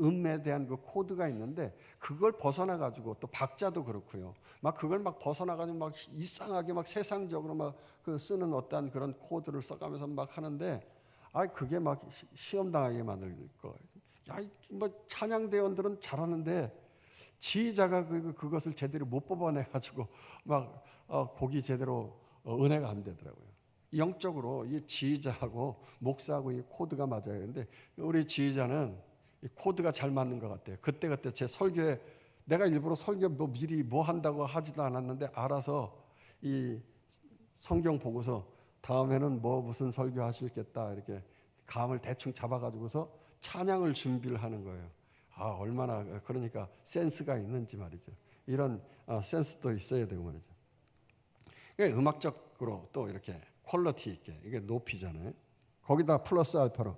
음에 대한 그 코드가 있는데 그걸 벗어나 가지고 또 박자도 그렇고요. 막 그걸 막 벗어나 가지고 막 이상하게 막 세상적으로 막 그 쓰는 어떤 그런 코드를 써가면서 막 하는데 그게 막 시험 당하게 만들 거예요. 뭐 찬양대원들은 잘하는데 지휘자가 그것을 제대로 못 뽑아내 가지고 막 곡이 제대로 은혜가 안 되더라고요. 영적으로 이 지휘자하고 목사하고 이 코드가 맞아야 되는데 우리 지휘자는 이 코드가 잘 맞는 것 같아요. 그때 제 설교에 내가 일부러 설교 미리 뭐 한다고 하지도 않았는데 알아서 이 성경 보고서 다음에는 뭐 무슨 설교 하시겠다 이렇게 감을 대충 잡아가지고서 찬양을 준비를 하는 거예요. 얼마나 그러니까 센스가 있는지 말이죠. 이런 센스도 있어야 되고 말이죠. 음악적으로 또 이렇게 퀄리티 있게 이게 높이잖아요. 거기다 플러스 알파로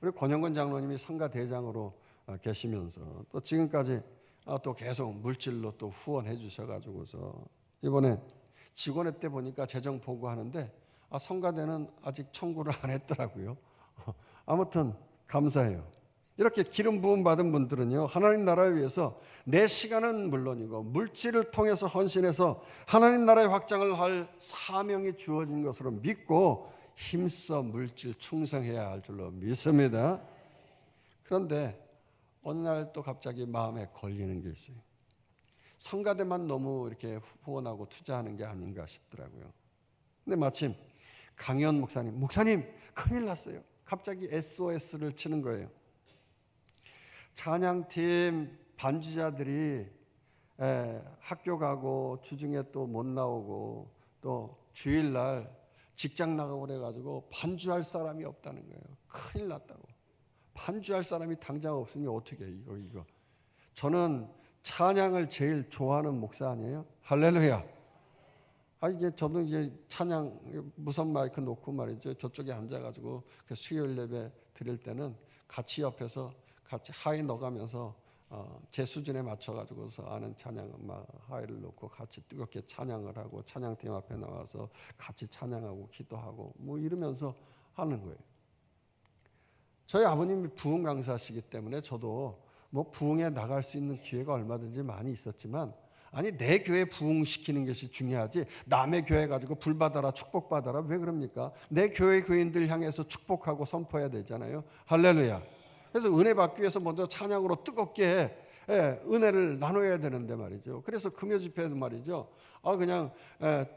우리 권영건 장로님이 성가 대장으로 계시면서 또 지금까지 또 계속 물질로 또 후원해 주셔가지고서 이번에 직원회 때 보니까 재정 보고하는데 성가대는 아직 청구를 안 했더라고요. 아무튼 감사해요. 이렇게 기름 부음 받은 분들은요, 하나님 나라를 위해서 내 시간은 물론이고 물질을 통해서 헌신해서 하나님 나라의 확장을 할 사명이 주어진 것으로 믿고 힘써 물질 충성해야 할 줄로 믿습니다. 그런데 어느 날 또 갑자기 마음에 걸리는 게 있어요. 성가대만 너무 이렇게 후원하고 투자하는 게 아닌가 싶더라고요. 근데 마침 강현 목사님 큰일 났어요. 갑자기 SOS를 치는 거예요. 찬양팀 반주자들이 학교 가고 주중에 또 못 나오고 또 주일날 직장 나가고 그래가지고 반주할 사람이 없다는 거예요. 큰일 났다고. 반주할 사람이 당장 없으면 어떻게 이거. 저는 찬양을 제일 좋아하는 목사 아니에요? 할렐루야. 이게 저도 이제 찬양 무선 마이크 놓고 말이죠. 저쪽에 앉아가지고 그 수요일 예배 드릴 때는 같이 옆에서 같이 하이 넣어가면서 제 수준에 맞춰가지고서 아는 찬양 막 하이를 놓고 같이 뜨겁게 찬양을 하고 찬양팀 앞에 나와서 같이 찬양하고 기도하고 뭐 이러면서 하는 거예요. 저희 아버님이 부흥 강사시기 때문에 저도 뭐 부흥에 나갈 수 있는 기회가 얼마든지 많이 있었지만 내 교회 부흥시키는 것이 중요하지 남의 교회 가지고 불 받아라 축복받아라 왜 그럽니까? 내 교회 교인들 향해서 축복하고 선포해야 되잖아요. 할렐루야. 그래서 은혜 받기 위해서 먼저 찬양으로 뜨겁게 은혜를 나눠야 되는데 말이죠. 그래서 금요 집회도 말이죠. 그냥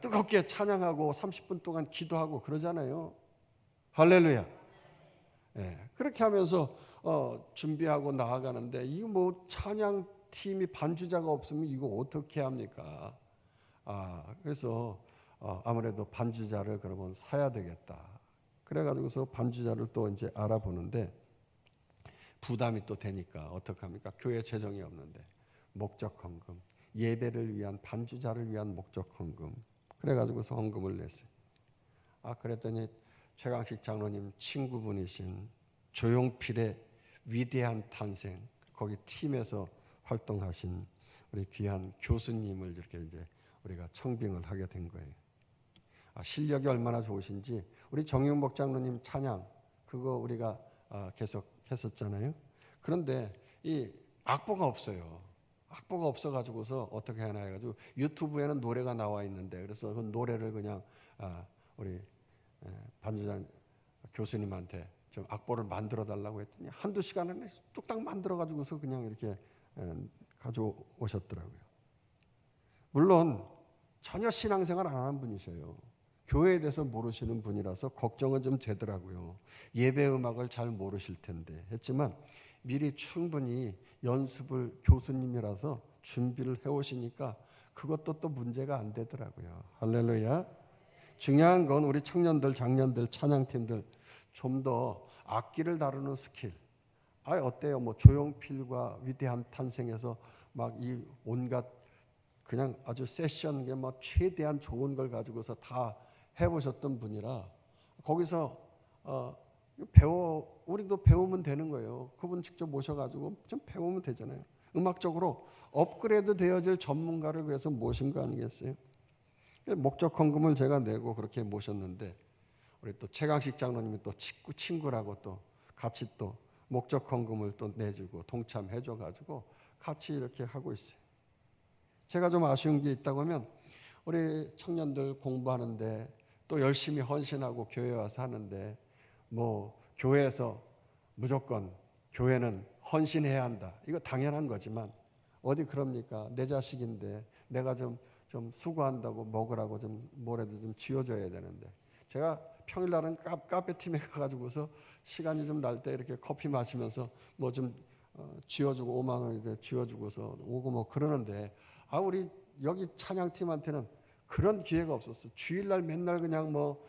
뜨겁게 찬양하고 30분 동안 기도하고 그러잖아요. 할렐루야. 그렇게 하면서 준비하고 나아가는데 이거 뭐 찬양 팀이 반주자가 없으면 이거 어떻게 합니까? 그래서 아무래도 반주자를 그러면 사야 되겠다. 그래가지고서 반주자를 또 이제 알아보는데 부담이 또 되니까 어떡합니까? 교회 재정이 없는데 목적 헌금, 예배를 위한 반주자를 위한 목적 헌금. 그래가지고서 헌금을 냈어요. 그랬더니 최강식 장로님 친구분이신 조용필의 위대한 탄생 거기 팀에서 활동하신 우리 귀한 교수님을 이렇게 이제 우리가 청빙을 하게 된 거예요. 실력이 얼마나 좋으신지 우리 정윤복 장로님 찬양 그거 우리가 계속 했었잖아요. 그런데 이 악보가 없어요. 악보가 없어가지고서 어떻게 하나 해가지고 유튜브에는 노래가 나와 있는데 그래서 그 노래를 그냥 우리 반주장 교수님한테 좀 악보를 만들어 달라고 했더니 한두 시간 안에 뚝딱 만들어 가지고서 그냥 이렇게 가져오셨더라고요. 물론 전혀 신앙생활 안 하는 분이셔요. 교회에 대해서 모르시는 분이라서 걱정은 좀 되더라고요. 예배 음악을 잘 모르실 텐데 했지만 미리 충분히 연습을 교수님이라서 준비를 해오시니까 그것도 또 문제가 안 되더라고요. 할렐루야. 중요한 건 우리 청년들, 장년들, 찬양팀들 좀 더 악기를 다루는 스킬. 어때요? 뭐 조용필과 위대한 탄생에서 막 이 온갖 그냥 아주 세션에 막 최대한 좋은 걸 가지고서 다 해보셨던 분이라 거기서 우리도 배우면 되는 거예요. 그분 직접 모셔가지고 좀 배우면 되잖아요. 음악적으로 업그레이드 되어질 전문가를 그래서 모신 거 아니겠어요? 목적 헌금을 제가 내고 그렇게 모셨는데 우리 또 최강식 장로님이 또 친구라고 또 같이 또 목적 헌금을 또 내주고 동참해줘가지고 같이 이렇게 하고 있어요. 제가 좀 아쉬운 게 있다고 하면 우리 청년들 공부하는데 또 열심히 헌신하고 교회 와서 하는데 뭐 교회에서 무조건 교회는 헌신해야 한다. 이거 당연한 거지만 어디 그럽니까? 내 자식인데 내가 좀 수고한다고 먹으라고 좀 뭐라도 좀 쥐어줘야 되는데 제가 평일날은 카페팀에 가가지고서 시간이 좀 날 때 이렇게 커피 마시면서 뭐 좀 쥐어주고 5만 원이 쥐어주고서 오고 뭐 그러는데 우리 여기 찬양팀한테는 그런 기회가 없었어. 주일날 맨날 그냥 뭐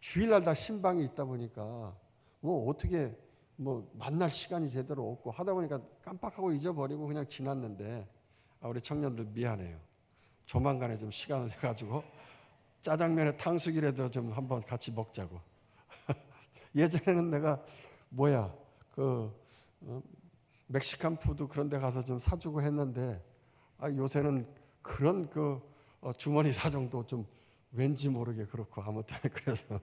주일날 다 신방이 있다 보니까 뭐 어떻게 뭐 만날 시간이 제대로 없고 하다 보니까 깜빡하고 잊어버리고 그냥 지났는데 우리 청년들 미안해요. 조만간에 좀 시간을 내가지고 짜장면에 탕수육이라도 좀 한번 같이 먹자고. 예전에는 내가 멕시칸 푸드 그런 데 가서 좀 사주고 했는데 요새는 그런 주머니 사정도 좀 왠지 모르게 그렇고 아무튼 그래서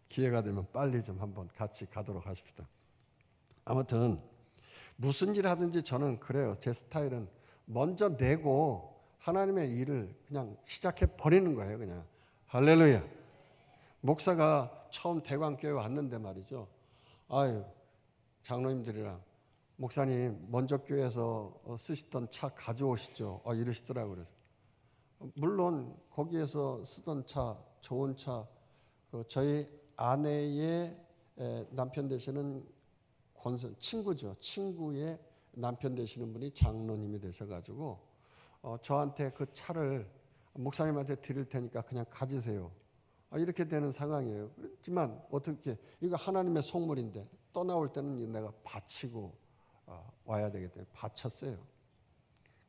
기회가 되면 빨리 좀 한번 같이 가도록 하십시다. 아무튼 무슨 일 하든지 저는 그래요. 제 스타일은 먼저 내고 하나님의 일을 그냥 시작해 버리는 거예요. 그냥 할렐루야. 목사가 처음 대광교회 왔는데 말이죠. 장로님들이랑 목사님 먼저 교회에서 쓰시던 차 가져오시죠. 이러시더라고요. 그래서 물론 거기에서 쓰던 차, 좋은 차, 저희 아내의 남편 되시는 친구죠. 친구의 남편 되시는 분이 장로님이 되셔가지고 저한테 그 차를 목사님한테 드릴 테니까 그냥 가지세요. 이렇게 되는 상황이에요. 그렇지만 어떻게 이거 하나님의 속물인데 떠나올 때는 내가 바치고 와야 되기 때문에 바쳤어요.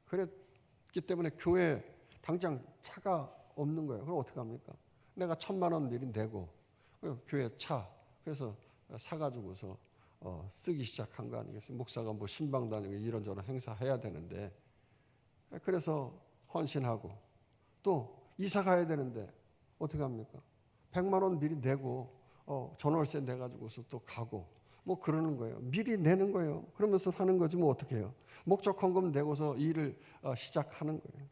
그랬기 때문에 교회 당장 차가 없는 거예요. 그럼 어떻게 합니까? 내가 1,000만 원 미리 내고 교회 차 그래서 사가지고서 쓰기 시작한 거 아니겠어요? 목사가 뭐 신방도 아니고 이런저런 행사해야 되는데 그래서 헌신하고 또 이사 가야 되는데 어떻게 합니까? 100만 원 미리 내고 전월세 내가지고서 또 가고 뭐 그러는 거예요. 미리 내는 거예요. 그러면서 사는 거지 뭐 어떻게 해요. 목적 헌금 내고서 일을 시작하는 거예요.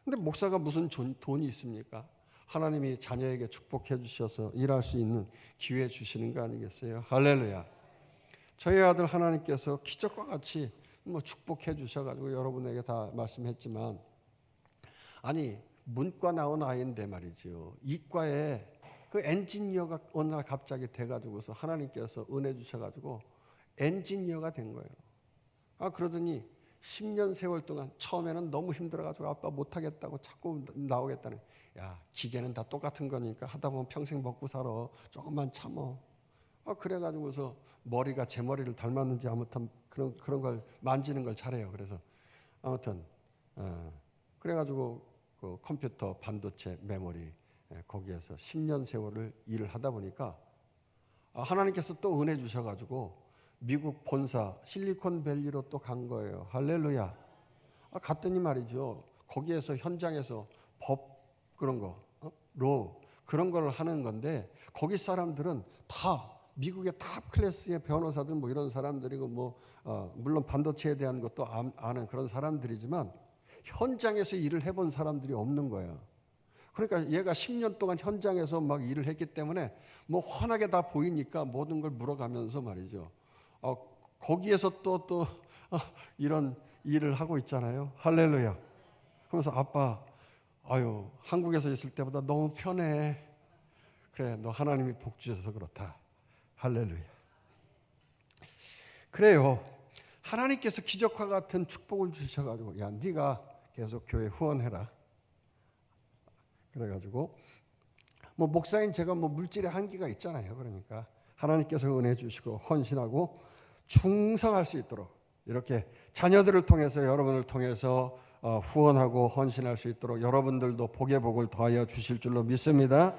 근데 목사가 무슨 돈이 있습니까? 하나님이 자녀에게 축복해 주셔서 일할 수 있는 기회 주시는 거 아니겠어요? 할렐루야. 저희 아들 하나님께서 기적과 같이 뭐 축복해 주셔가지고 여러분에게 다 말씀했지만 문과 나온 아이인데 말이죠. 이과에 그 엔지니어가 어느 날 갑자기 돼가지고서 하나님께서 은혜 주셔가지고 엔지니어가 된 거예요. 그러더니 10년 세월 동안 처음에는 너무 힘들어가지고 아빠 못하겠다고 자꾸 나오겠다는. 야, 기계는 다 똑같은 거니까 하다 보면 평생 먹고 살아. 조금만 참어. 그래가지고서 머리가 제 머리를 닮았는지 아무튼 그런 걸 만지는 걸 잘해요. 그래서 아무튼 그래가지고 그 컴퓨터 반도체 메모리 거기에서 10년 세월을 일을 하다 보니까 하나님께서 또 은혜 주셔가지고 미국 본사 실리콘밸리로 또 간 거예요. 할렐루야. 갔더니 말이죠. 거기에서 현장에서 법 그런 거, 로 그런 걸 하는 건데 거기 사람들은 다 미국의 탑 클래스의 변호사들 뭐 이런 사람들이고 물론 반도체에 대한 것도 아는 그런 사람들이지만 현장에서 일을 해본 사람들이 없는 거예요. 그러니까 얘가 10년 동안 현장에서 막 일을 했기 때문에 뭐 훤하게 다 보이니까 모든 걸 물어가면서 말이죠. 거기에서 또 이런 일을 하고 있잖아요. 할렐루야. 그러면서 아빠, 아유, 한국에서 있을 때보다 너무 편해. 그래, 너 하나님이 복 주셔서 그렇다. 할렐루야. 그래요. 하나님께서 기적과 같은 축복을 주셔가지고, 야, 네가 계속 교회 후원해라. 그래가지고 뭐 목사인 제가 뭐 물질의 한계가 있잖아요. 그러니까 하나님께서 은혜 주시고 헌신하고 충성할 수 있도록 이렇게 자녀들을 통해서, 여러분을 통해서 후원하고 헌신할 수 있도록 여러분들도 복의 복을 더하여 주실 줄로 믿습니다.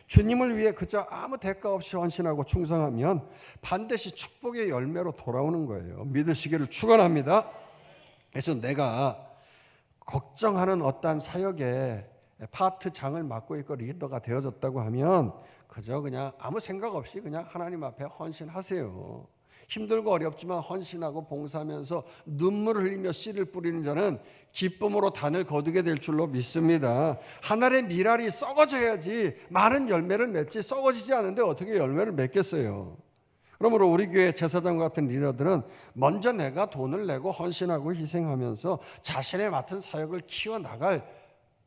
주님을 위해 그저 아무 대가 없이 헌신하고 충성하면 반드시 축복의 열매로 돌아오는 거예요. 믿으시기를 축원합니다. 그래서 내가 걱정하는 어떠한 사역에 파트장을 맡고 있고 리더가 되어졌다고 하면 그저 그냥 아무 생각 없이 그냥 하나님 앞에 헌신하세요. 힘들고 어렵지만 헌신하고 봉사하면서 눈물을 흘리며 씨를 뿌리는 자는 기쁨으로 단을 거두게 될 줄로 믿습니다. 하늘의 밀알이 썩어져야지 많은 열매를 맺지, 썩어지지 않은데 어떻게 열매를 맺겠어요. 그러므로 우리 교회 제사장 같은 리더들은 먼저 내가 돈을 내고 헌신하고 희생하면서 자신의 맡은 사역을 키워나갈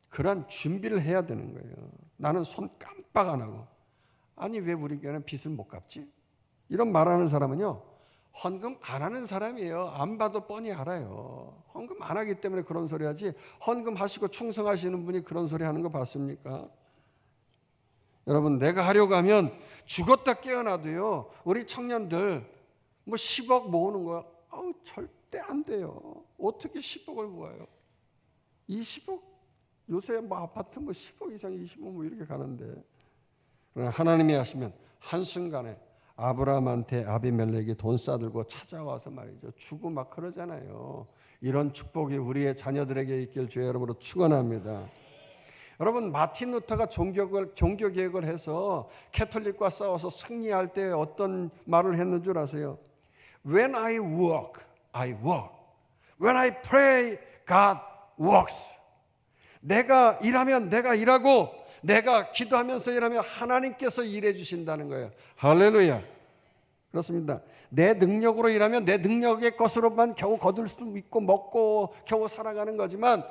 그런 준비를 해야 되는 거예요. 나는 손 깜빡 안 하고, 아니 왜 우리 교회는 빚을 못 갚지? 이런 말하는 사람은요, 헌금 안 하는 사람이에요. 안 봐도 뻔히 알아요. 헌금 안 하기 때문에 그런 소리 하지, 헌금 하시고 충성하시는 분이 그런 소리 하는 거 봤습니까? 여러분, 내가 하려고 하면 죽었다 깨어나도요, 우리 청년들 뭐 10억 모으는 거야, 절대 안 돼요. 어떻게 10억을 모아요? 20억? 요새 뭐 아파트 뭐 10억 이상 20억 뭐 이렇게 가는데, 그러나 하나님이 하시면 한순간에 아브라함한테 아비멜렉이 돈 싸들고 찾아와서 말이죠, 주고 막 그러잖아요. 이런 축복이 우리의 자녀들에게 있길 주의 이름으로 축원합니다. 여러분, 마틴 루터가 종교개혁을 해서 캐톨릭과 싸워서 승리할 때 어떤 말을 했는 줄 아세요? When I work, I work. When I pray, God works. 내가 일하면 내가 일하고, 내가 기도하면서 일하면 하나님께서 일해 주신다는 거예요. 할렐루야. 그렇습니다. 내 능력으로 일하면 내 능력의 것으로만 겨우 거둘 수 있고 먹고 겨우 살아가는 거지만,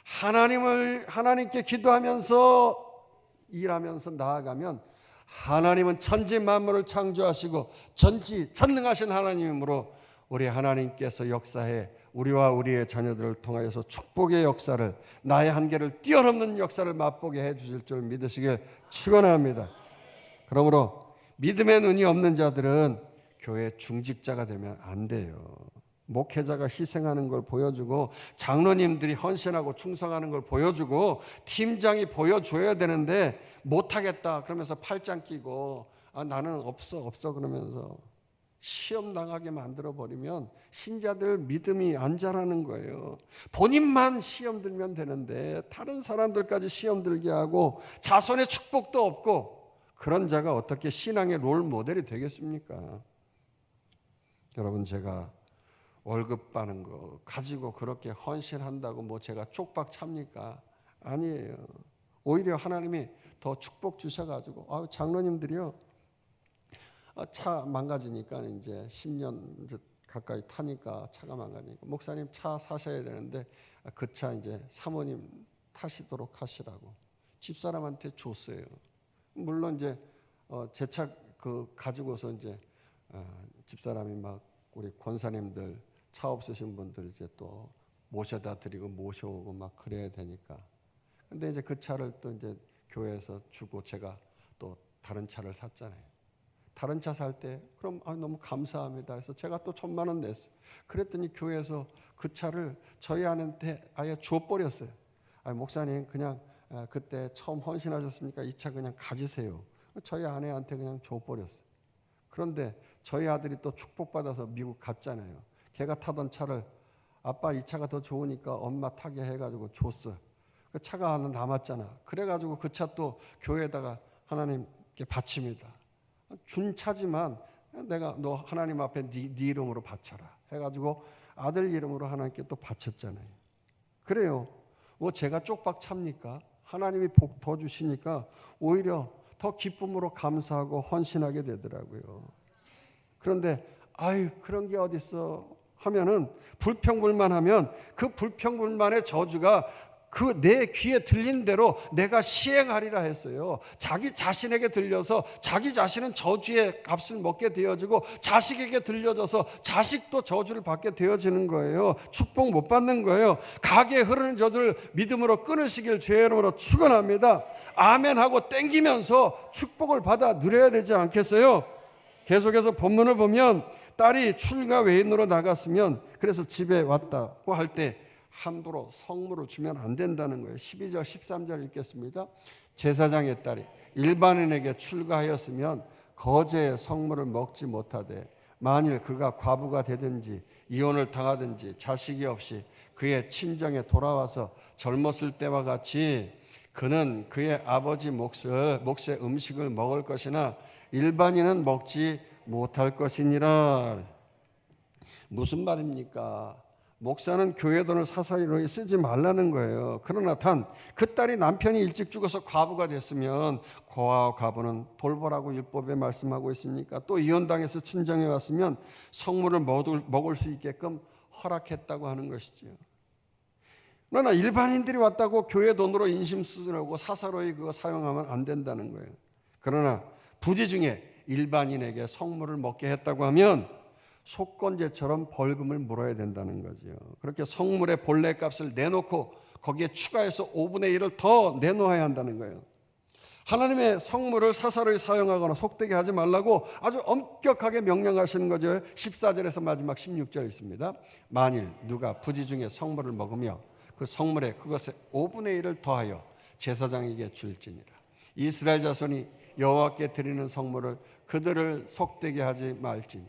하나님께 기도하면서 일하면서 나아가면 하나님은 천지 만물을 창조하시고 전능하신 하나님이므로 우리 하나님께서 역사해 우리와 우리의 자녀들을 통하여서 축복의 역사를, 나의 한계를 뛰어넘는 역사를 맛보게 해 주실 줄 믿으시길 축원합니다. 그러므로 믿음의 눈이 없는 자들은 교회 중직자가 되면 안 돼요. 목회자가 희생하는 걸 보여주고, 장로님들이 헌신하고 충성하는 걸 보여주고, 팀장이 보여줘야 되는데 못하겠다 그러면서 팔짱 끼고, 나는 없어 그러면서 시험 당하게 만들어버리면 신자들 믿음이 안 자라는 거예요. 본인만 시험 들면 되는데 다른 사람들까지 시험 들게 하고 자손의 축복도 없고, 그런 자가 어떻게 신앙의 롤 모델이 되겠습니까? 여러분, 제가 월급 받는 거 가지고 그렇게 헌신한다고 뭐 제가 쪽박 찹니까? 아니에요. 오히려 하나님이 더 축복 주셔가지고, 장로님들이요, 차 망가지니까 이제 10년 가까이 타니까 차가 망가지니까, 목사님 차 사셔야 되는데 그 차 이제 사모님 타시도록 하시라고 집사람한테 줬어요. 물론 이제 제 차 가지고서 이제 집사람이 막 우리 권사님들, 차 없으신 분들 이제 또 모셔다 드리고 모셔오고 막 그래야 되니까. 근데 이제 그 차를 또 이제 교회에서 주고 제가 또 다른 차를 샀잖아요. 다른 차 살 때 그럼 너무 감사합니다 해서 제가 또 1,000만 원 냈어요. 그랬더니 교회에서 그 차를 저희 아내한테 아예 줘버렸어요. 목사님 그냥 그때 처음 헌신하셨으니까 이 차 그냥 가지세요. 저희 아내한테 그냥 줘버렸어요. 그런데 저희 아들이 또 축복받아서 미국 갔잖아요. 걔가 타던 차를 아빠 이 차가 더 좋으니까 엄마 타게 해가지고 줬어요. 그 차가 하나 남았잖아. 그래가지고 그 차 또 교회에다가 하나님께 바칩니다. 준 차지만 내가 너 하나님 앞에 네 이름으로 바쳐라 해가지고 아들 이름으로 하나님께 또 바쳤잖아요. 그래요. 뭐 제가 쪽박 찹니까? 하나님이 복 더 주시니까 오히려 더 기쁨으로 감사하고 헌신하게 되더라고요. 그런데 그런 게 어딨어? 하면은 불평불만하면 그 불평불만의 저주가 그 내 귀에 들린 대로 내가 시행하리라 했어요. 자기 자신에게 들려서 자기 자신은 저주의 값을 먹게 되어지고 자식에게 들려져서 자식도 저주를 받게 되어지는 거예요. 축복 못 받는 거예요. 가게에 흐르는 저주를 믿음으로 끊으시길 주의 이름으로 축원합니다. 아멘 하고 땡기면서 축복을 받아 누려야 되지 않겠어요? 계속해서 본문을 보면 딸이 출가 외인으로 나갔으면 그래서 집에 왔다고 할 때 함부로 성물을 주면 안 된다는 거예요. 12절 13절 읽겠습니다. 제사장의 딸이 일반인에게 출가하였으면 거제의 성물을 먹지 못하되 만일 그가 과부가 되든지 이혼을 당하든지 자식이 없이 그의 친정에 돌아와서 젊었을 때와 같이 그는 그의 아버지 몫의 음식을 먹을 것이나 일반인은 먹지 못할 것이니라. 무슨 말입니까? 목사는 교회 돈을 사사로이 쓰지 말라는 거예요. 그러나 그 딸이 남편이 일찍 죽어서 과부가 됐으면 고아와 과부는 돌보라고 율법에 말씀하고 있습니까? 또 이혼당해서 친정에 왔으면 성물을 먹을 수 있게끔 허락했다고 하는 것이죠. 그러나 일반인들이 왔다고 교회 돈으로 인심 쓰려고 사사로이 그거 사용하면 안 된다는 거예요. 그러나 부지 중에 일반인에게 성물을 먹게 했다고 하면 속건제처럼 벌금을 물어야 된다는 거죠. 그렇게 성물의 본래 값을 내놓고 거기에 추가해서 5분의 1을 더 내놓아야 한다는 거예요. 하나님의 성물을 사사로이 사용하거나 속되게 하지 말라고 아주 엄격하게 명령하시는 거죠. 14절에서 마지막 16절 있습니다. 만일 누가 부지 중에 성물을 먹으며 그 성물에 그것의 5분의 1을 더하여 제사장에게 줄지니라. 이스라엘 자손이 여호와께 드리는 성물을 그들을 속되게 하지 말지니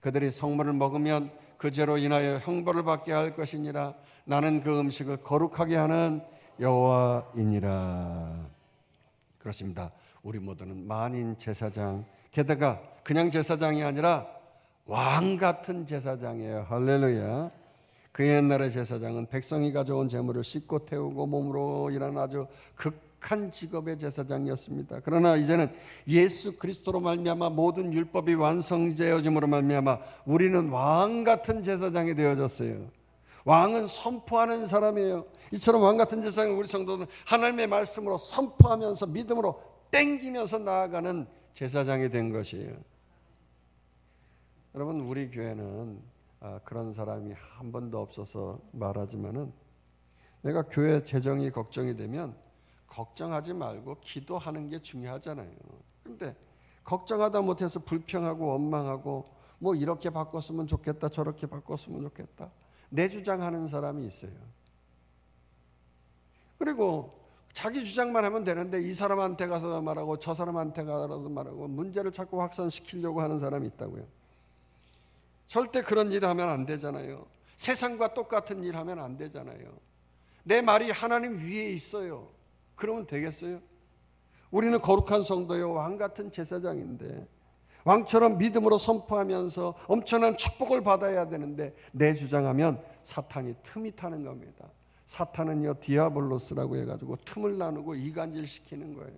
그들이 성물을 먹으면 그 죄로 인하여 형벌을 받게 할 것이니라. 나는 그 음식을 거룩하게 하는 여호와이니라. 그렇습니다. 우리 모두는 만인 제사장, 게다가 그냥 제사장이 아니라 왕 같은 제사장이에요. 할렐루야. 그 옛날의 제사장은 백성이 가져온 제물을 씻고 태우고 몸으로 일하는 아주 극한 직업의 제사장이었습니다. 그러나 이제는 예수 그리스도로 말미암아 모든 율법이 완성되어짐으로 말미암아 우리는 왕 같은 제사장이 되어졌어요. 왕은 선포하는 사람이에요. 이처럼 왕 같은 제사장은 우리 성도는 하나님의 말씀으로 선포하면서 믿음으로 땡기면서 나아가는 제사장이 된 것이에요. 여러분, 우리 교회는 그런 사람이 한 번도 없어서 말하지만은 내가 교회 재정이 걱정이 되면 걱정하지 말고 기도하는 게 중요하잖아요. 그런데 걱정하다 못해서 불평하고 원망하고 뭐 이렇게 바꿨으면 좋겠다 저렇게 바꿨으면 좋겠다 내 주장하는 사람이 있어요. 그리고 자기 주장만 하면 되는데 이 사람한테 가서 말하고 저 사람한테 가서 말하고 문제를 자꾸 확산시키려고 하는 사람이 있다고요. 절대 그런 일을 하면 안 되잖아요. 세상과 똑같은 일 하면 안 되잖아요. 내 말이 하나님 위에 있어요. 그러면 되겠어요? 우리는 거룩한 성도요, 왕 같은 제사장인데 왕처럼 믿음으로 선포하면서 엄청난 축복을 받아야 되는데 내 주장하면 사탄이 틈이 타는 겁니다. 사탄은요 디아블로스라고 해가지고 틈을 나누고 이간질시키는 거예요.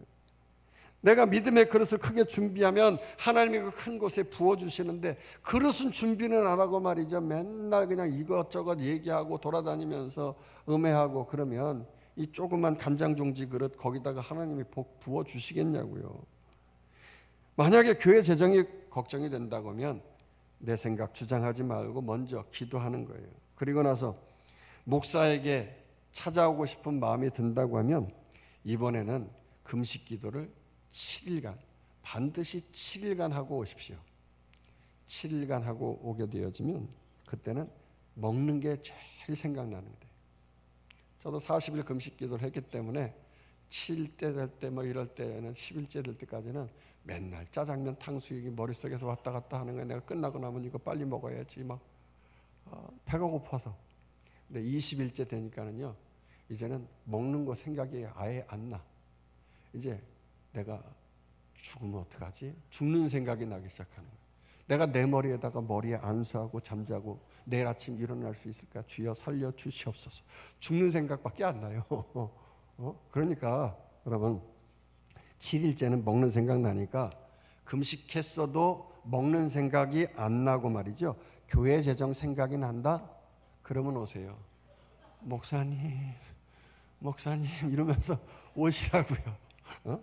내가 믿음의 그릇을 크게 준비하면 하나님이 그 큰 곳에 부어주시는데 그릇은 준비는 안 하고 말이죠. 맨날 그냥 이것저것 얘기하고 돌아다니면서 음해하고 그러면 이 조그만 간장종지 그릇 거기다가 하나님이 복 부어주시겠냐고요. 만약에 교회 재정이 걱정이 된다고 하면 내 생각 주장하지 말고 먼저 기도하는 거예요. 그리고 나서 목사에게 찾아오고 싶은 마음이 든다고 하면 이번에는 금식 기도를 7일간 반드시 7일간 하고 오십시오. 7일간 하고 오게 되어지면 그때는 먹는 게 제일 생각나는 거예요. 저도 40일 금식 기도를 했기 때문에 7일 될 때 뭐 이럴 때는 10일째 될 때까지는 맨날 짜장면 탕수육이 머릿속에서 왔다 갔다 하는 거예요. 내가 끝나고 나면 이거 빨리 먹어야지 막 배가 고파서. 근데 20일째 되니까는요 이제는 먹는 거 생각이 아예 안 나. 이제 내가 죽으면 어떡하지? 죽는 생각이 나기 시작하는 거예요. 내가 내 머리에다가 머리에 안수하고 잠자고 내일 아침 일어날 수 있을까? 주여 살려 주시옵소서. 죽는 생각밖에 안 나요. 그러니까 여러분 7일째는 먹는 생각 나니까 금식했어도 먹는 생각이 안 나고 말이죠. 교회 재정 생각이 난다? 그러면 오세요. 목사님 이러면서 오시라고요.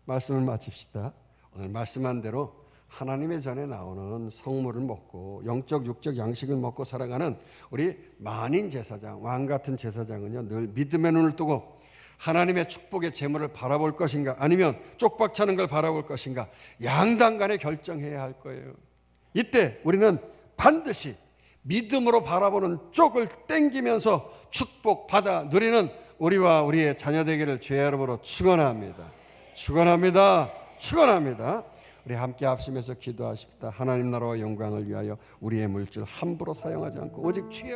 말씀을 마칩시다. 오늘 말씀한 대로 하나님의 전에 나오는 성물을 먹고 영적 육적 양식을 먹고 살아가는 우리 만인 제사장, 왕 같은 제사장은요, 늘 믿음의 눈을 뜨고 하나님의 축복의 재물을 바라볼 것인가, 아니면 쪽박차는 걸 바라볼 것인가, 양당간에 결정해야 할 거예요. 이때 우리는 반드시 믿음으로 바라보는 쪽을 땡기면서 축복 받아 누리는 우리와 우리의 자녀 되기를 주의 이름으로 축원합니다. 축원합니다. 우리 함께 합심해서 기도하십시다. 하나님 나라와 영광을 위하여 우리의 물질 함부로 사용하지 않고 오직 주의